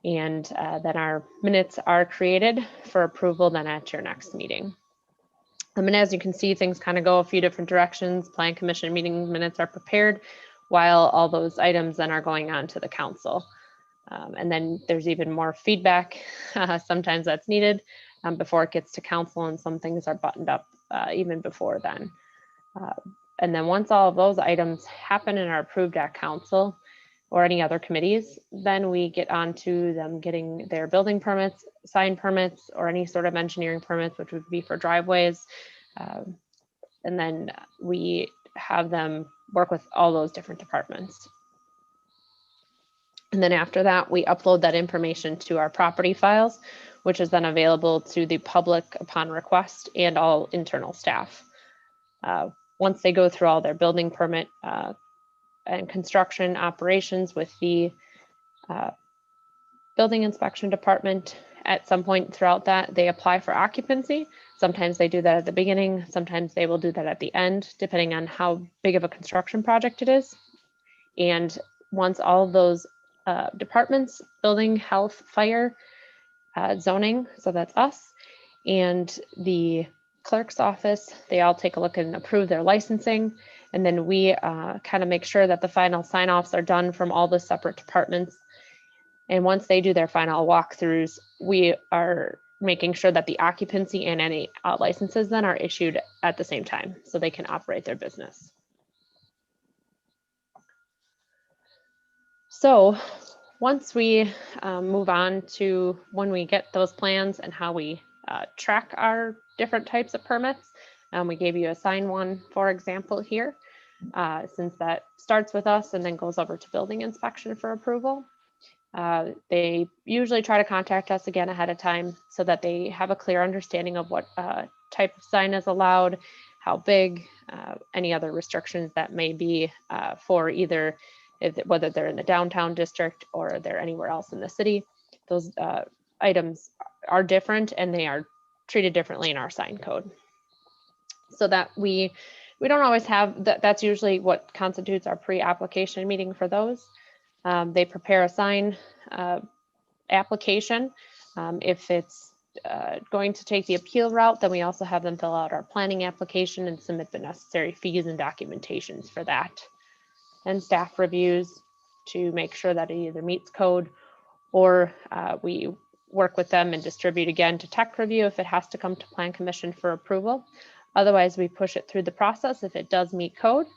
And then our minutes are created for approval then at your next meeting. And as you can see, things kind of go a few different directions. Plan commission meeting minutes are prepared while all those items then are going on to the council. And then there's even more feedback. Sometimes that's needed before it gets to council, and some things are buttoned up even before then. And then once all of those items happen and are approved at council or any other committees, then we get on to them getting their building permits, sign permits, or any sort of engineering permits, which would be for driveways. And then we have them work with all those different departments. And then after that, we upload that information to our property files, which is then available to the public upon request and all internal staff. Once they go through all their building permit and construction operations with the building inspection department, at some point throughout that, they apply for occupancy. Sometimes they do that at the beginning. Sometimes they will do that at the end, depending on how big of a construction project it is. And once all of those departments, building, health, fire, zoning, so that's us, and the clerk's office, they all take a look and approve their licensing. And then we kind of make sure that the final sign-offs are done from all the separate departments. And once they do their final walkthroughs, we are making sure that the occupancy and any licenses then are issued at the same time so they can operate their business. So once we move on to when we get those plans and how we track our different types of permits, we gave you a sign one, for example, here, since that starts with us and then goes over to building inspection for approval. They usually try to contact us again ahead of time so that they have a clear understanding of what type of sign is allowed, how big, any other restrictions that may be for either whether they're in the downtown district or they're anywhere else in the city. Those items are different and they are treated differently in our sign code. So that we don't always have that. That's usually what constitutes our pre-application meeting for those. They prepare a sign application. If it's going to take the appeal route, then we also have them fill out our planning application and submit the necessary fees and documentations for that. And staff reviews, to make sure that it either meets code, or we work with them and distribute again to tech review if it has to come to Plan Commission for approval. Otherwise, we push it through the process if it does meet code,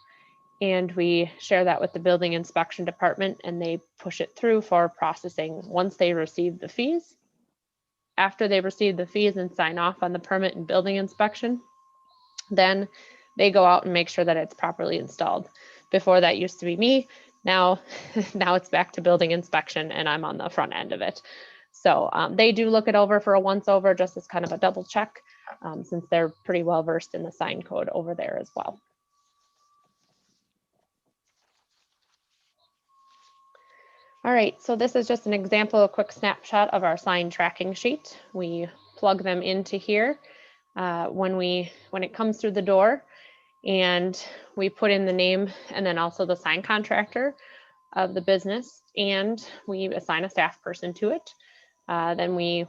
and we share that with the building inspection department, and they push it through for processing once they receive the fees. After they receive the fees and sign off on the permit and building inspection, then they go out and make sure that it's properly installed. Before, that used to be me. Now it's back to building inspection, and I'm on the front end of it. So they do look it over for a once over, just as kind of a double check, since they're pretty well versed in the sign code over there as well. All right, so this is just an example, a quick snapshot of our sign tracking sheet. We plug them into here when it comes through the door, and we put in the name and then also the sign contractor of the business, and we assign a staff person to it. Then we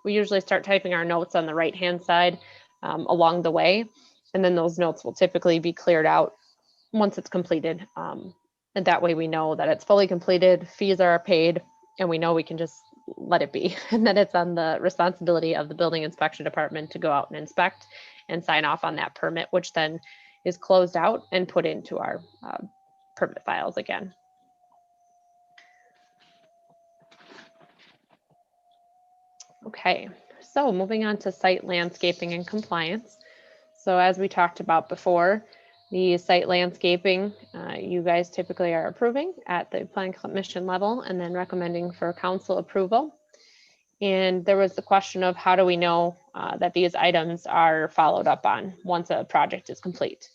usually start typing our notes on the right-hand side along the way, and then those notes will typically be cleared out once it's completed. And that way we know that it's fully completed, fees are paid, and we know we can just let it be. And then it's on the responsibility of the building inspection department to go out and inspect and sign off on that permit, which then is closed out and put into our permit files again. Okay, so moving on to site landscaping and compliance. So as we talked about before, the site landscaping, you guys typically are approving at the Plan Commission level and then recommending for council approval. And there was the question of how do we know that these items are followed up on once a project is complete.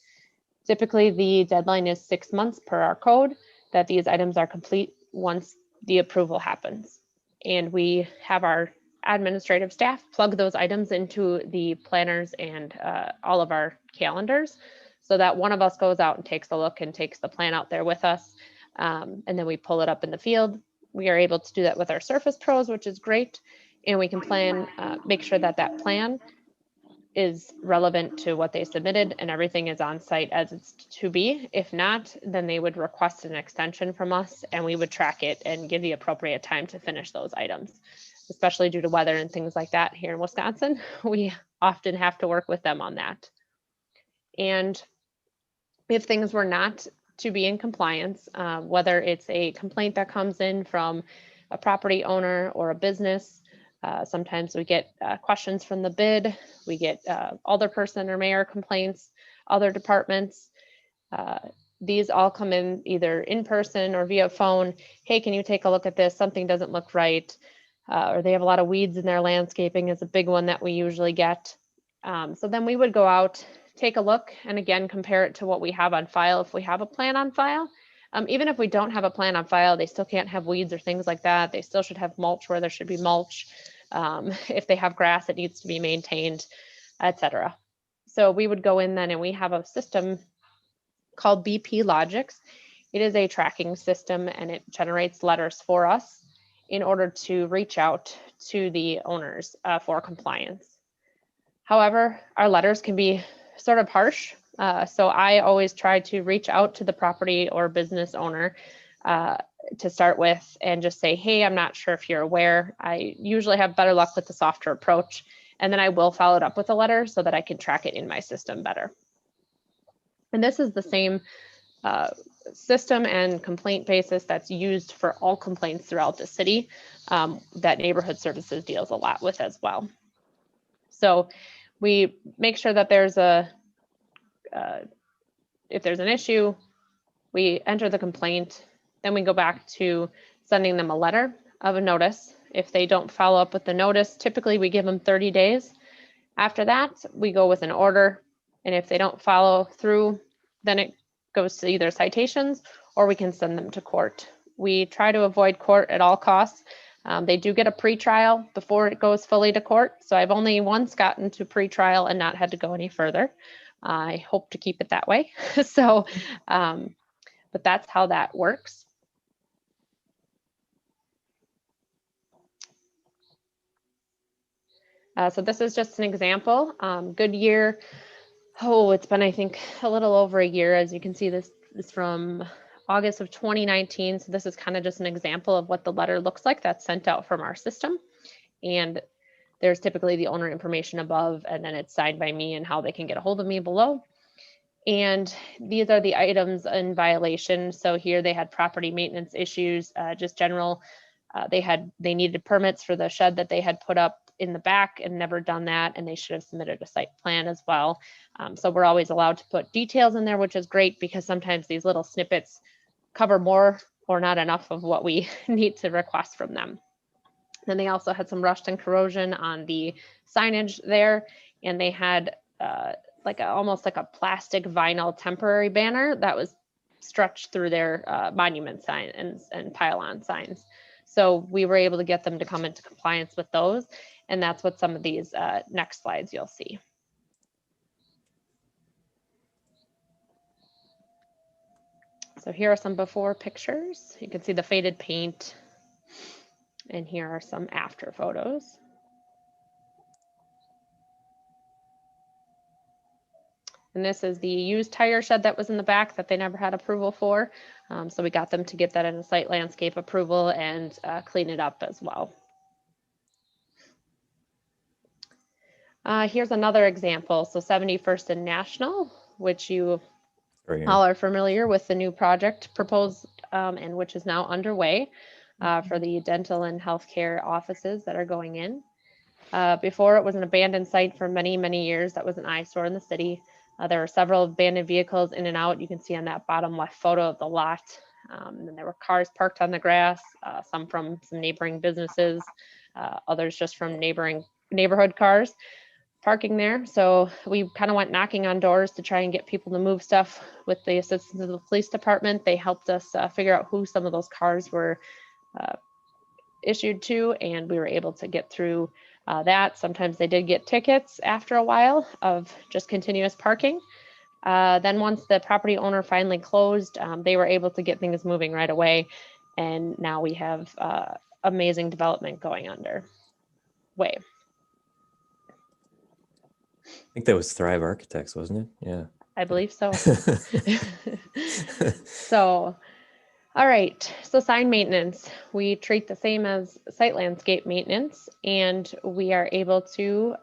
Typically, the deadline is 6 months per our code that these items are complete once the approval happens. And we have our administrative staff plug those items into the planners and all of our calendars, so that one of us goes out and takes a look and takes the plan out there with us, and then we pull it up in the field. We are able to do that with our Surface Pros, which is great, and we can plan, make sure that that plan is relevant to what they submitted and everything is on site as it's to be. If not, then they would request an extension from us, and we would track it and give the appropriate time to finish those items. Especially due to weather and things like that here in Wisconsin, we often have to work with them on that. And if things were not to be in compliance, whether it's a complaint that comes in from a property owner or a business, sometimes we get questions from the bid, we get alderperson or mayor complaints, other departments. These all come in either in person or via phone. Hey, can you take a look at this? Something doesn't look right. Or they have a lot of weeds in their landscaping is a big one that we usually get. So then we would go out, take a look, and again, compare it to what we have on file. If we have a plan on file, even if we don't have a plan on file, they still can't have weeds or things like that. They still should have mulch where there should be mulch. If they have grass, it needs to be maintained, etc. So we would go in then, and we have a system called BP Logics. It is a tracking system, and it generates letters for us in order to reach out to the owners for compliance. However, our letters can be sort of harsh. So I always try to reach out to the property or business owner to start with and just say, hey, I'm not sure if you're aware. I usually have better luck with the softer approach. And then I will follow it up with a letter so that I can track it in my system better. And this is the same system and complaint basis that's used for all complaints throughout the city that Neighborhood Services deals a lot with as well. So we make sure that there's if there's an issue, we enter the complaint, then we go back to sending them a letter of a notice. If they don't follow up with the notice, typically we give them 30 days. After that, we go with an order, and if they don't follow through, then it goes to either citations or we can send them to court. We try to avoid court at all costs. They do get a pre-trial before it goes fully to court. So I've only once gotten to pre-trial and not had to go any further. I hope to keep it that way. So, but that's how that works. So this is just an example. Goodyear, it's been, I think, a little over a year. As you can see, this is from August of 2019. So this is kind of just an example of what the letter looks like that's sent out from our system. And there's typically the owner information above, and then it's signed by me and how they can get a hold of me below. And these are the items in violation. So here they had property maintenance issues, just general. They needed permits for the shed that they had put up in the back and never done that, and they should have submitted a site plan as well. So we're always allowed to put details in there, which is great because sometimes these little snippets cover more or not enough of what we need to request from them. Then they also had some rust and corrosion on the signage there, and they had almost like a plastic vinyl temporary banner that was stretched through their monument sign and pylon signs. So we were able to get them to come into compliance with those, and that's what some of these next slides you'll see. So here are some before pictures. You can see the faded paint, and here are some after photos. And this is the used tire shed that was in the back that they never had approval for. So we got them to get that in a site landscape approval and clean it up as well. Here's another example. So 71st and National, which you all are familiar with, the new project proposed and which is now underway for the dental and healthcare offices that are going in. Before, it was an abandoned site for many, many years. That was an eyesore in the city. There were several abandoned vehicles in and out. You can see on that bottom left photo of the lot. And then there were cars parked on the grass, some from some neighboring businesses, others just from neighborhood cars parking there. So we kind of went knocking on doors to try and get people to move stuff with the assistance of the police department. They helped us figure out who some of those cars were issued to, and we were able to get through that. Sometimes they did get tickets after a while of just continuous parking. Then once the property owner finally closed, they were able to get things moving right away. And now we have amazing development going underway. I think that was Thrive Architects, wasn't it? Yeah. I believe so. So, all right. So sign maintenance, we treat the same as site landscape maintenance, and we are able to,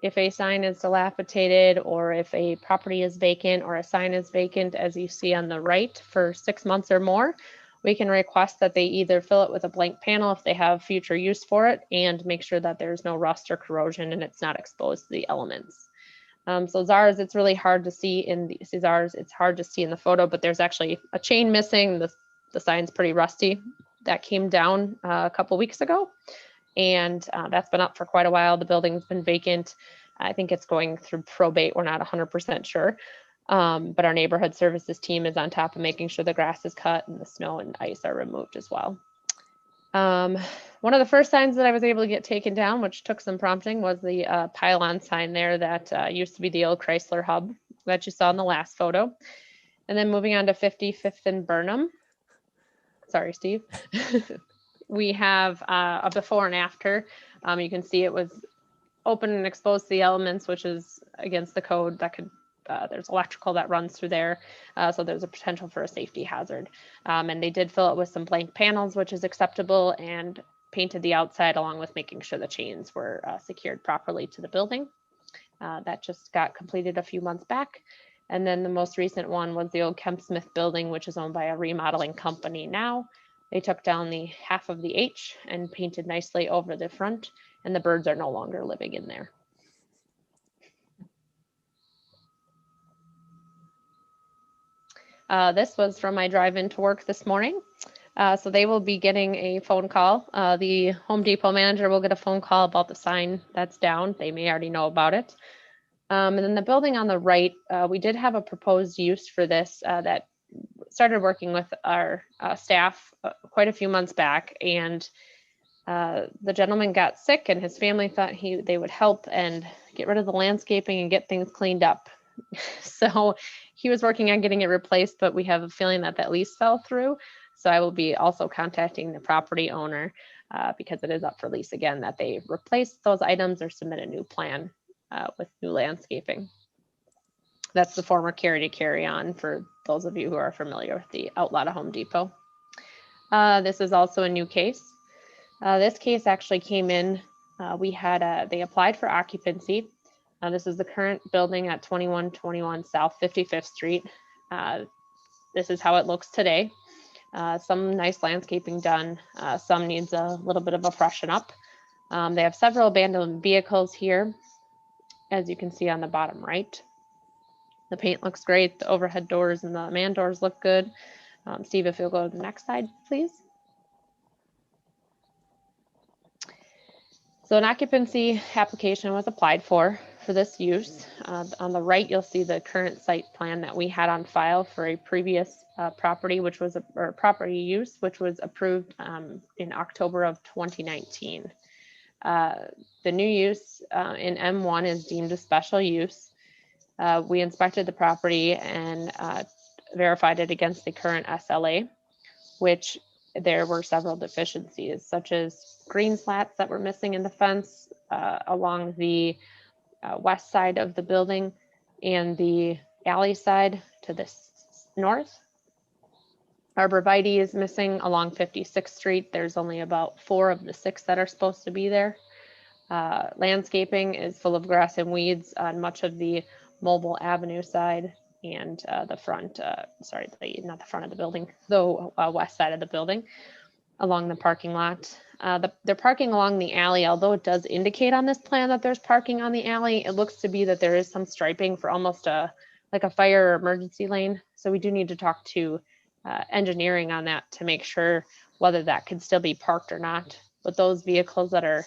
if a sign is dilapidated or if a property is vacant or a sign is vacant, as you see on the right, for 6 months or more, we can request that they either fill it with a blank panel if they have future use for it, and make sure that there's no rust or corrosion and it's not exposed to the elements. So ZARs, it's really hard to see in the ZARs, it's hard to see in the photo, but there's actually a chain missing. The sign's pretty rusty. That came down a couple weeks ago, and that's been up for quite a while. The building's been vacant. I think it's going through probate. We're not 100% sure, but our neighborhood services team is on top of making sure the grass is cut and the snow and ice are removed as well. One of the first signs that I was able to get taken down, which took some prompting, was the pylon sign there that used to be the old Chrysler hub that you saw in the last photo. And then moving on to 55th and Burnham. Sorry, Steve. We have a before and after. You can see it was open and exposed to the elements, which is against the code. That could there's electrical that runs through there, so there's a potential for a safety hazard. And they did fill it with some blank panels, which is acceptable, and painted the outside along with making sure the chains were secured properly to the building. That just got completed a few months back. And then the most recent one was the old Kemp Smith building, which is owned by a remodeling company now. They took down the half of the H and painted nicely over the front, and the birds are no longer living in there. This was from my drive into work this morning. So they will be getting a phone call. The Home Depot manager will get a phone call about the sign that's down. They may already know about it. And then the building on the right, we did have a proposed use for this that started working with our staff quite a few months back. And the gentleman got sick, and his family thought they would help and get rid of the landscaping and get things cleaned up. So he was working on getting it replaced, but we have a feeling that that lease fell through. So I will be also contacting the property owner because it is up for lease again, that they replace those items or submit a new plan with new landscaping. That's the former carry to carry on for those of you who are familiar with the outlet of Home Depot. This is also a new case. This case actually came in, they applied for occupancy. This is the current building at 2121 South 55th Street. This is how it looks today. Some nice landscaping done. Some needs a little bit of a freshen up. They have several abandoned vehicles here, as you can see on the bottom right. The paint looks great. The overhead doors and the man doors look good. Steve, if you'll go to the next slide, please. So an occupancy application was applied for this use. On the right, you'll see the current site plan that we had on file for a previous property, property use, which was approved in October of 2019. The new use in M1 is deemed a special use. We inspected the property and verified it against the current SLA, which there were several deficiencies, such as green slats that were missing in the fence along the west side of the building and the alley side to the north. Arborvitae is missing along 56th Street. There's only about 4 of the 6 that are supposed to be there. Landscaping is full of grass and weeds on much of the Mobile Avenue side and the front, not the front of the building, the west side of the building along the parking lot. They're parking along the alley, although it does indicate on this plan that there's parking on the alley. It looks to be that there is some striping for almost like a fire or emergency lane. So we do need to talk to engineering on that to make sure whether that could still be parked or not. But those vehicles that are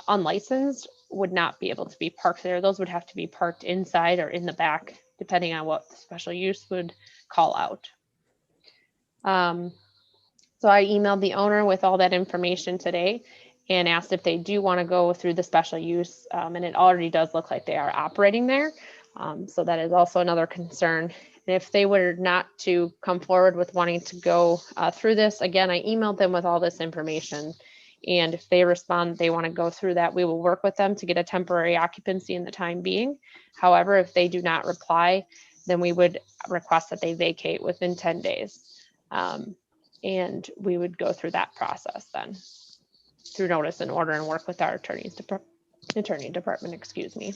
unlicensed would not be able to be parked there. Those would have to be parked inside or in the back, depending on what the special use would call out. So I emailed the owner with all that information today and asked if they do want to go through the special use. And it already does look like they are operating there. So that is also another concern. And if they were not to come forward with wanting to go through this, again, I emailed them with all this information. And if they respond, they want to go through that, we will work with them to get a temporary occupancy in the time being. However, if they do not reply, then we would request that they vacate within 10 days. And we would go through that process then through notice and order and work with our attorney department, excuse me.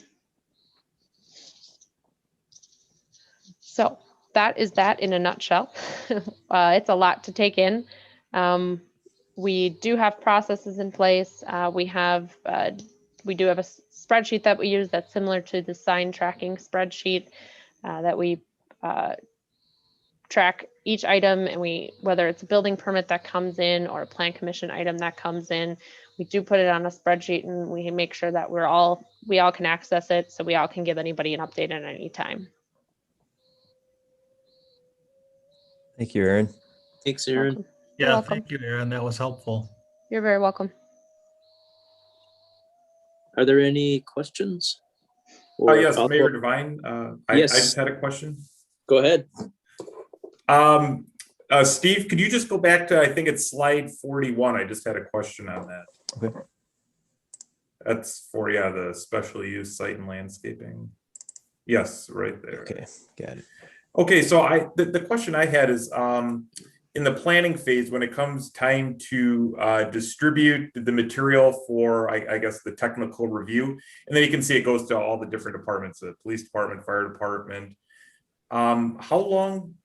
So that is that in a nutshell. It's a lot to take in. We do have processes in place. We do have a spreadsheet that we use that's similar to the sign tracking spreadsheet that we track each item, and whether it's a building permit that comes in or a plan commission item that comes in, we do put it on a spreadsheet and we make sure that we all can access it, so we all can give anybody an update at any time. Thank you, Aaron. Thanks, Aaron. Welcome. Yeah, thank you, Aaron. That was helpful. You're very welcome. Are there any questions? Yes, Mayor Devine. I just had a question. Go ahead. Steve, could you just go back to, I think it's slide 41. I just had a question on that. Okay. That's for, the special use site and landscaping. Yes, right there. Okay, got it. Okay, so the question I had is, in the planning phase, when it comes time to distribute the material for, I guess, the technical review, and then you can see it goes to all the different departments, the police department, fire department. How long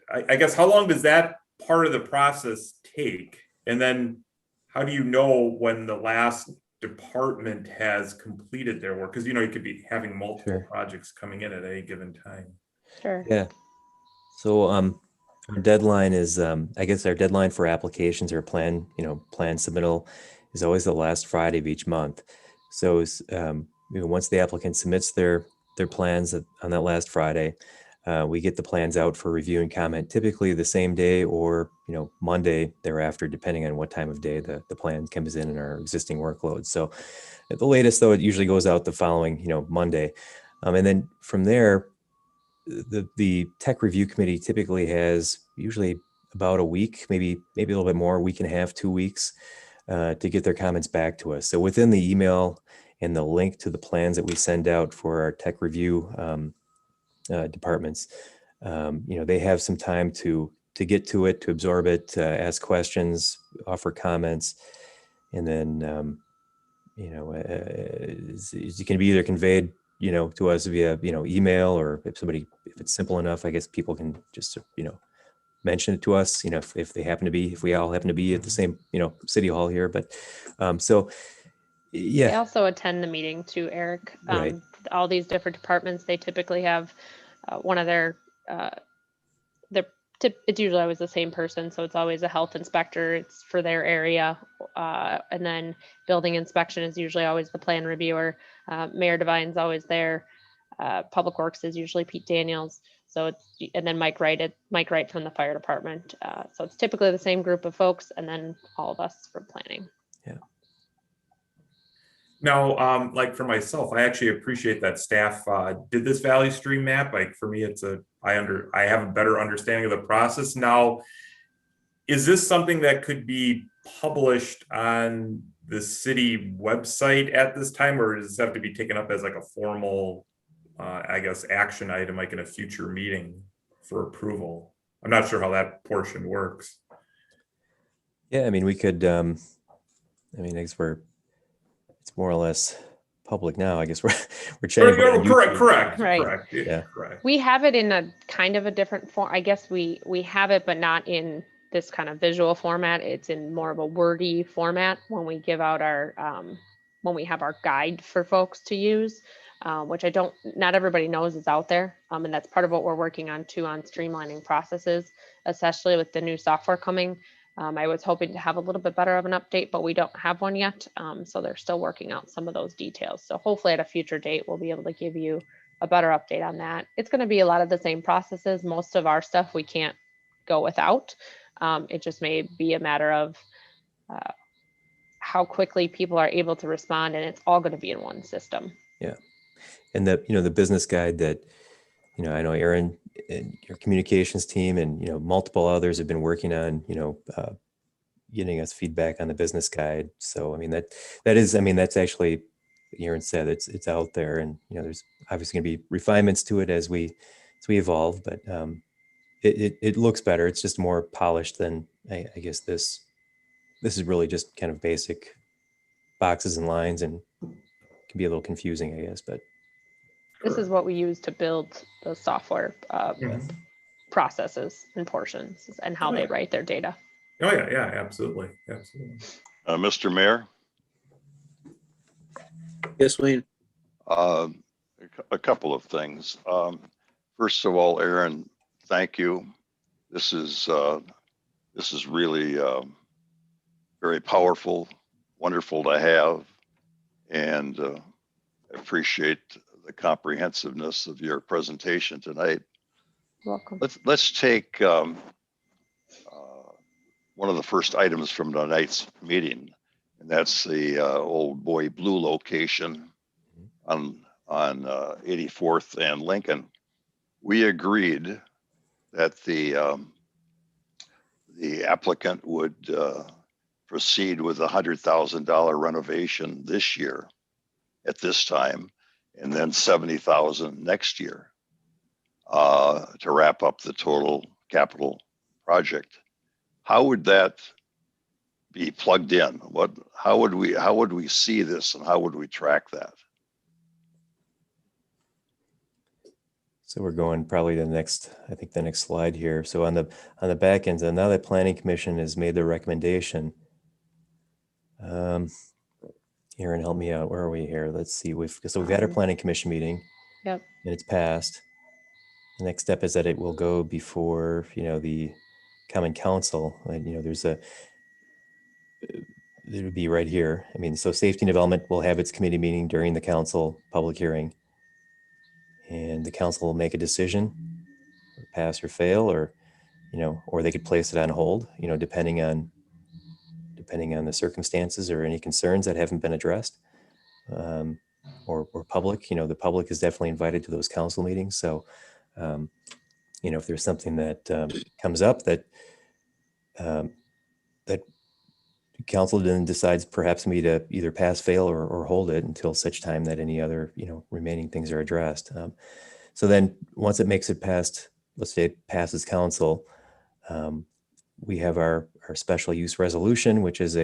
does that part of the process take? And then how do you know when the last department has completed their work? Because, you could be having multiple projects coming in at any given time. Sure. Yeah. So our deadline is, I guess our deadline for applications or plan submittal is always the last Friday of each month. So once the applicant submits their plans on that last Friday, we get the plans out for review and comment, typically the same day or Monday thereafter, depending on what time of day the plan comes in our existing workload. So at the latest, though, it usually goes out the following Monday, and then from there, the tech review committee typically has usually about a week, maybe a little bit more, a week and a half, 2 weeks, to get their comments back to us. So within the email and the link to the plans that we send out for our tech review departments, they have some time to get to it, to absorb it, ask questions, offer comments, and then it can be either conveyed to us via email, or if it's simple enough, I guess people can just mention it to us, if we all happen to be at the same city hall here. But so They yeah, also attend the meeting too, Eric. Right. All these different departments, they typically have one of their it's usually always the same person, so it's always a health inspector. It's for their area, and then building inspection is usually always the plan reviewer. Mayor Devine's always there. Public Works is usually Pete Daniels. So and then Mike Wright from the fire department. So it's typically the same group of folks, and then all of us for planning. Yeah. Now, like for myself, I actually appreciate that staff did this Valley Stream map. Like for me, I have a better understanding of the process. Now, is this something that could be published on the city website at this time, or does this have to be taken up as like a formal, I guess, action item, like in a future meeting for approval? I'm not sure how that portion works. Yeah, I mean, we could, I guess it's more or less public now. I guess we're chatting about it on YouTube. Correct. Right. Correct. Yeah. Correct. We have it in a kind of a different form. I guess we have it, but not in this kind of visual format. It's in more of a wordy format when we give out our, when we have our guide for folks to use, which not everybody knows is out there. And that's part of what we're working on too, on streamlining processes, especially with the new software coming. I was hoping to have a little bit better of an update, but we don't have one yet. So they're still working out some of those details. So hopefully at a future date, we'll be able to give you a better update on that. It's going to be a lot of the same processes. Most of our stuff we can't go without. It just may be a matter of how quickly people are able to respond, and it's all going to be in one system. Yeah. And the business guide that, I know Aaron and your communications team and, multiple others have been working on, getting us feedback on the business guide. So, that's actually, Aaron said, it's out there, and, there's obviously gonna be refinements to it as we evolve, but it looks better. It's just more polished than I guess this is really just kind of basic boxes and lines, and can be a little confusing, I guess, but. This is what we use to build the software processes and portions and how they write their data. Oh yeah, absolutely. Mr. Mayor? Yes, Wayne. A couple of things. First of all, Aaron, thank you. This is really very powerful, wonderful to have, and appreciate the comprehensiveness of your presentation tonight. Welcome. Let's take one of the first items from tonight's meeting, and that's the Old Boy Blue location on 84th and Lincoln. We agreed that the applicant would proceed with a $100,000 renovation this year at this time, and then 70,000 next year to wrap up the total capital project. How would that be plugged in? How would we see this, and how would we track that? So we're going probably the next slide here. So on the back end, so now that Planning Commission has made their recommendation, Aaron, help me out. Where are we here? Let's see. We've had our Planning Commission meeting. Yep. And it's passed. The next step is that it will go before, the Common Council. And, it would be right here. So Safety and Development will have its committee meeting during the council public hearing. And the council will make a decision, pass or fail, or they could place it on hold, depending on the circumstances or any concerns that haven't been addressed, or public. The public is definitely invited to those council meetings. So, if there's something that comes up that council then decides perhaps me to either pass, fail, or hold it until such time that any other remaining things are addressed. So then once it makes it past, let's say it passes council, we have our special use resolution, which is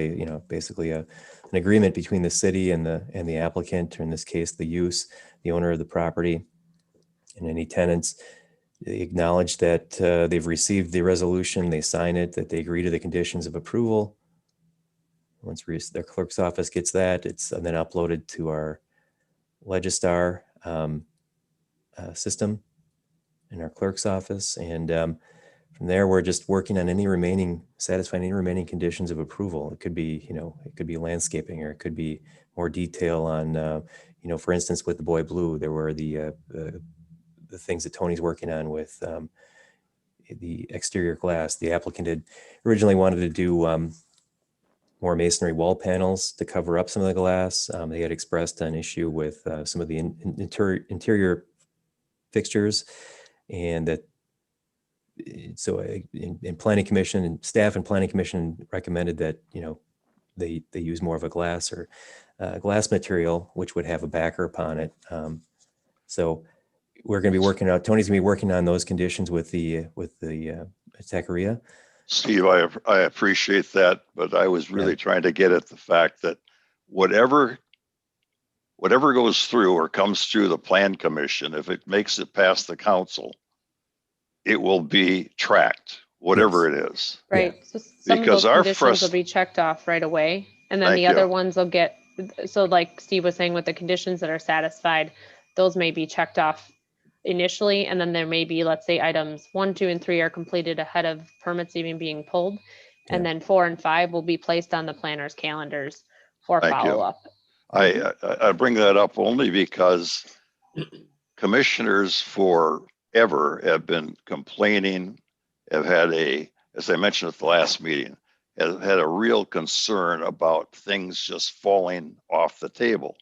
basically an agreement between the city and the applicant, or in this case, the owner of the property, and any tenants. They acknowledge that they've received the resolution, they sign it, that they agree to the conditions of approval. Once their clerk's office gets that, it's then uploaded to our Legistar system in our clerk's office. And from there, we're just working on satisfying any remaining conditions of approval. It could be, it could be landscaping, or it could be more detail on, for instance, with the Boy Blue, there were the things that Tony's working on with the exterior glass. The applicant had originally wanted to do more masonry wall panels to cover up some of the glass. They had expressed an issue with some of the interior fixtures, and that so in planning commission, and staff and planning commission recommended that they use more of a glass or glass material, which would have a backer upon it. So we're going to be working out. Tony's going to be working on those conditions with the Takaria. Steve, I appreciate that, but I was really trying to get at the fact that whatever goes through or comes through the plan commission, if it makes it past the council, it will be tracked, whatever it is. Right. So some Because of our those conditions will be checked off right away. And then Thank the other you. ones will get, so like Steve was saying, with the conditions that are satisfied, those may be checked off initially. And then there may be, let's say, items 1, 2, and 3 are completed ahead of permits even being pulled. And then 4 and 5 will be placed on the planner's calendars for Thank you. follow-up. I bring that up only because commissioners forever have been complaining, have had as I mentioned at the last meeting, have had a real concern about things just falling off the table,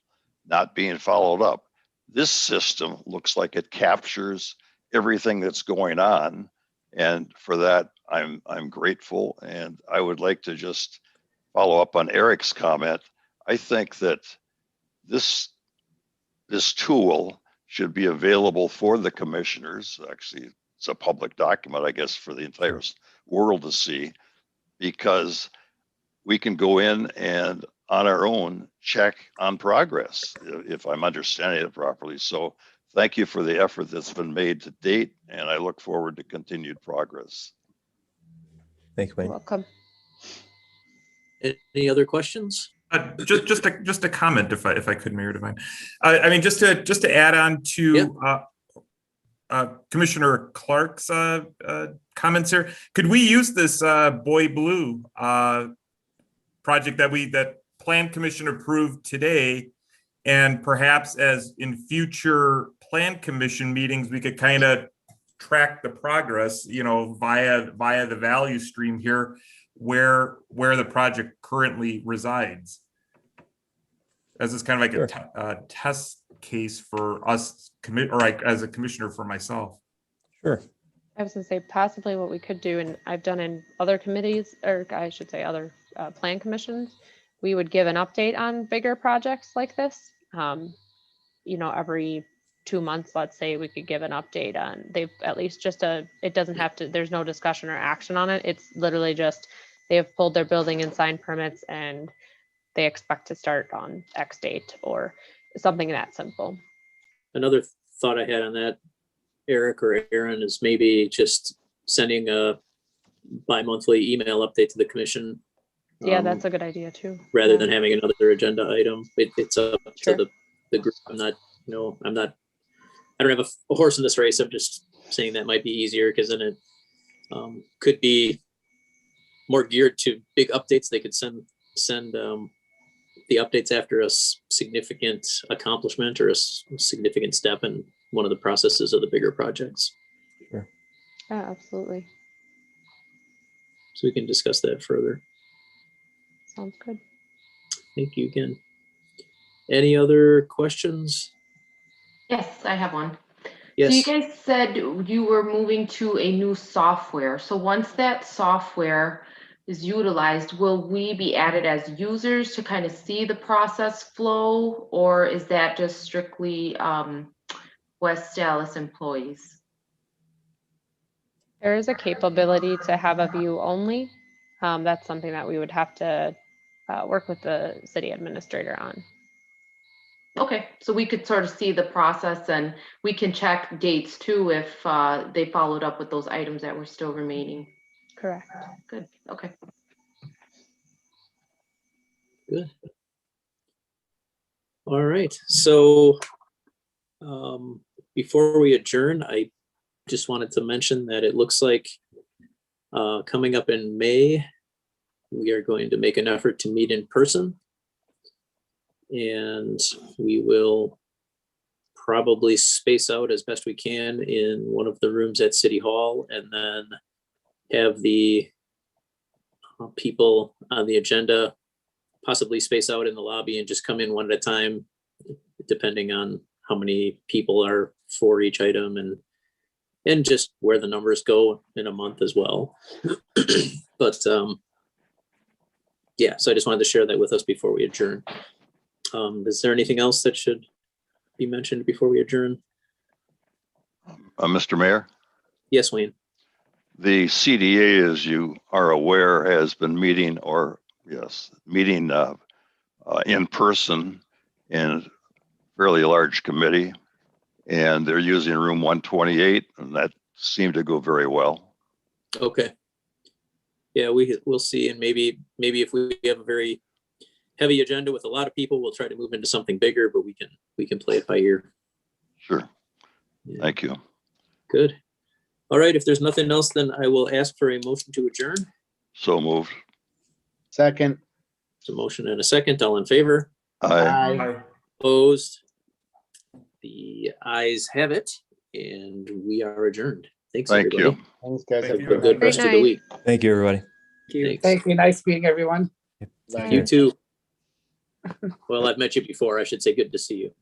not being followed up. This system looks like it captures everything that's going on. And for that, I'm grateful. And I would like to just follow up on Eric's comment. I think that this tool should be available for the commissioners. Actually, it's a public document, I guess, for the entire world to see, because we can go in and on our own check on progress, if I'm understanding it properly. So thank you for the effort that's been made to date, and I look forward to continued progress. Thank you, Wayne. You're welcome. Any other questions? Just a comment, if I could, Mayor Devine. I mean, just to add on to Commissioner Clark's comments here, could we use this Boy Blue project that Plan Commission approved today, and perhaps as in future Plan Commission meetings, we could kind of track the progress, via the value stream here, where the project currently resides, as is kind of like a test case for us, or like as a commissioner for myself. Sure. I was going to say possibly what we could do, and I've done in other committees, or I should say other plan commissions, we would give an update on bigger projects like this. Every 2 months, let's say, we could give an update on, they've at least it doesn't have to, there's no discussion or action on it. It's literally just, they have pulled their building and signed permits and they expect to start on X date, or something that simple. Another thought I had on that, Eric or Aaron, is maybe just sending a bi-monthly email update to the commission. Yeah, that's a good idea too. Rather than having another agenda item. It's up to the group. I don't have a horse in this race. I'm just saying that might be easier, because then it could be more geared to big updates. They could send the updates after a significant accomplishment or a significant step in one of the processes of the bigger projects. Sure. Yeah, absolutely. So we can discuss that further. Sounds good. Thank you again. Any other questions? Yes, I have one. Yes. So you guys said you were moving to a new software. So once that software is utilized, will we be added as users to kind of see the process flow, or is that just strictly West Dallas employees? There is a capability to have a view only. That's something that we would have to work with the city administrator on. Okay, so we could sort of see the process, and we can check dates too if they followed up with those items that were still remaining. Correct. Good, okay. Good. All right, so before we adjourn, I just wanted to mention that it looks like coming up in May, we are going to make an effort to meet in person. And we will probably space out as best we can in one of the rooms at City Hall, and then have the people on the agenda possibly space out in the lobby and just come in one at a time, depending on how many people are for each item, and just where the numbers go in a month as well. But yeah, so I just wanted to share that with us before we adjourn. Is there anything else that should be mentioned before we adjourn? Mr. Mayor, Yes, Wayne. the CDA, as you are aware, has been meeting in person in a fairly large committee, and they're using room 128, and that seemed to go very well. Okay. Yeah, we'll see, and maybe if we have a very heavy agenda with a lot of people, we'll try to move into something bigger, but we can play it by ear. Sure. Yeah. Thank you. Good. All right, if there's nothing else, then I will ask for a motion to adjourn. So moved. Second. So motion and a second, all in favor? Aye. Aye. Opposed? The ayes have it, and we are adjourned. Thanks, Thank everybody. you. Thanks, guys. Thank Have you. a good Great rest of the night. week. Thank you, everybody. Thanks. Thank you. Nice meeting everyone. Take Bye. You care. too. Well, I've met you before. I should say good to see you.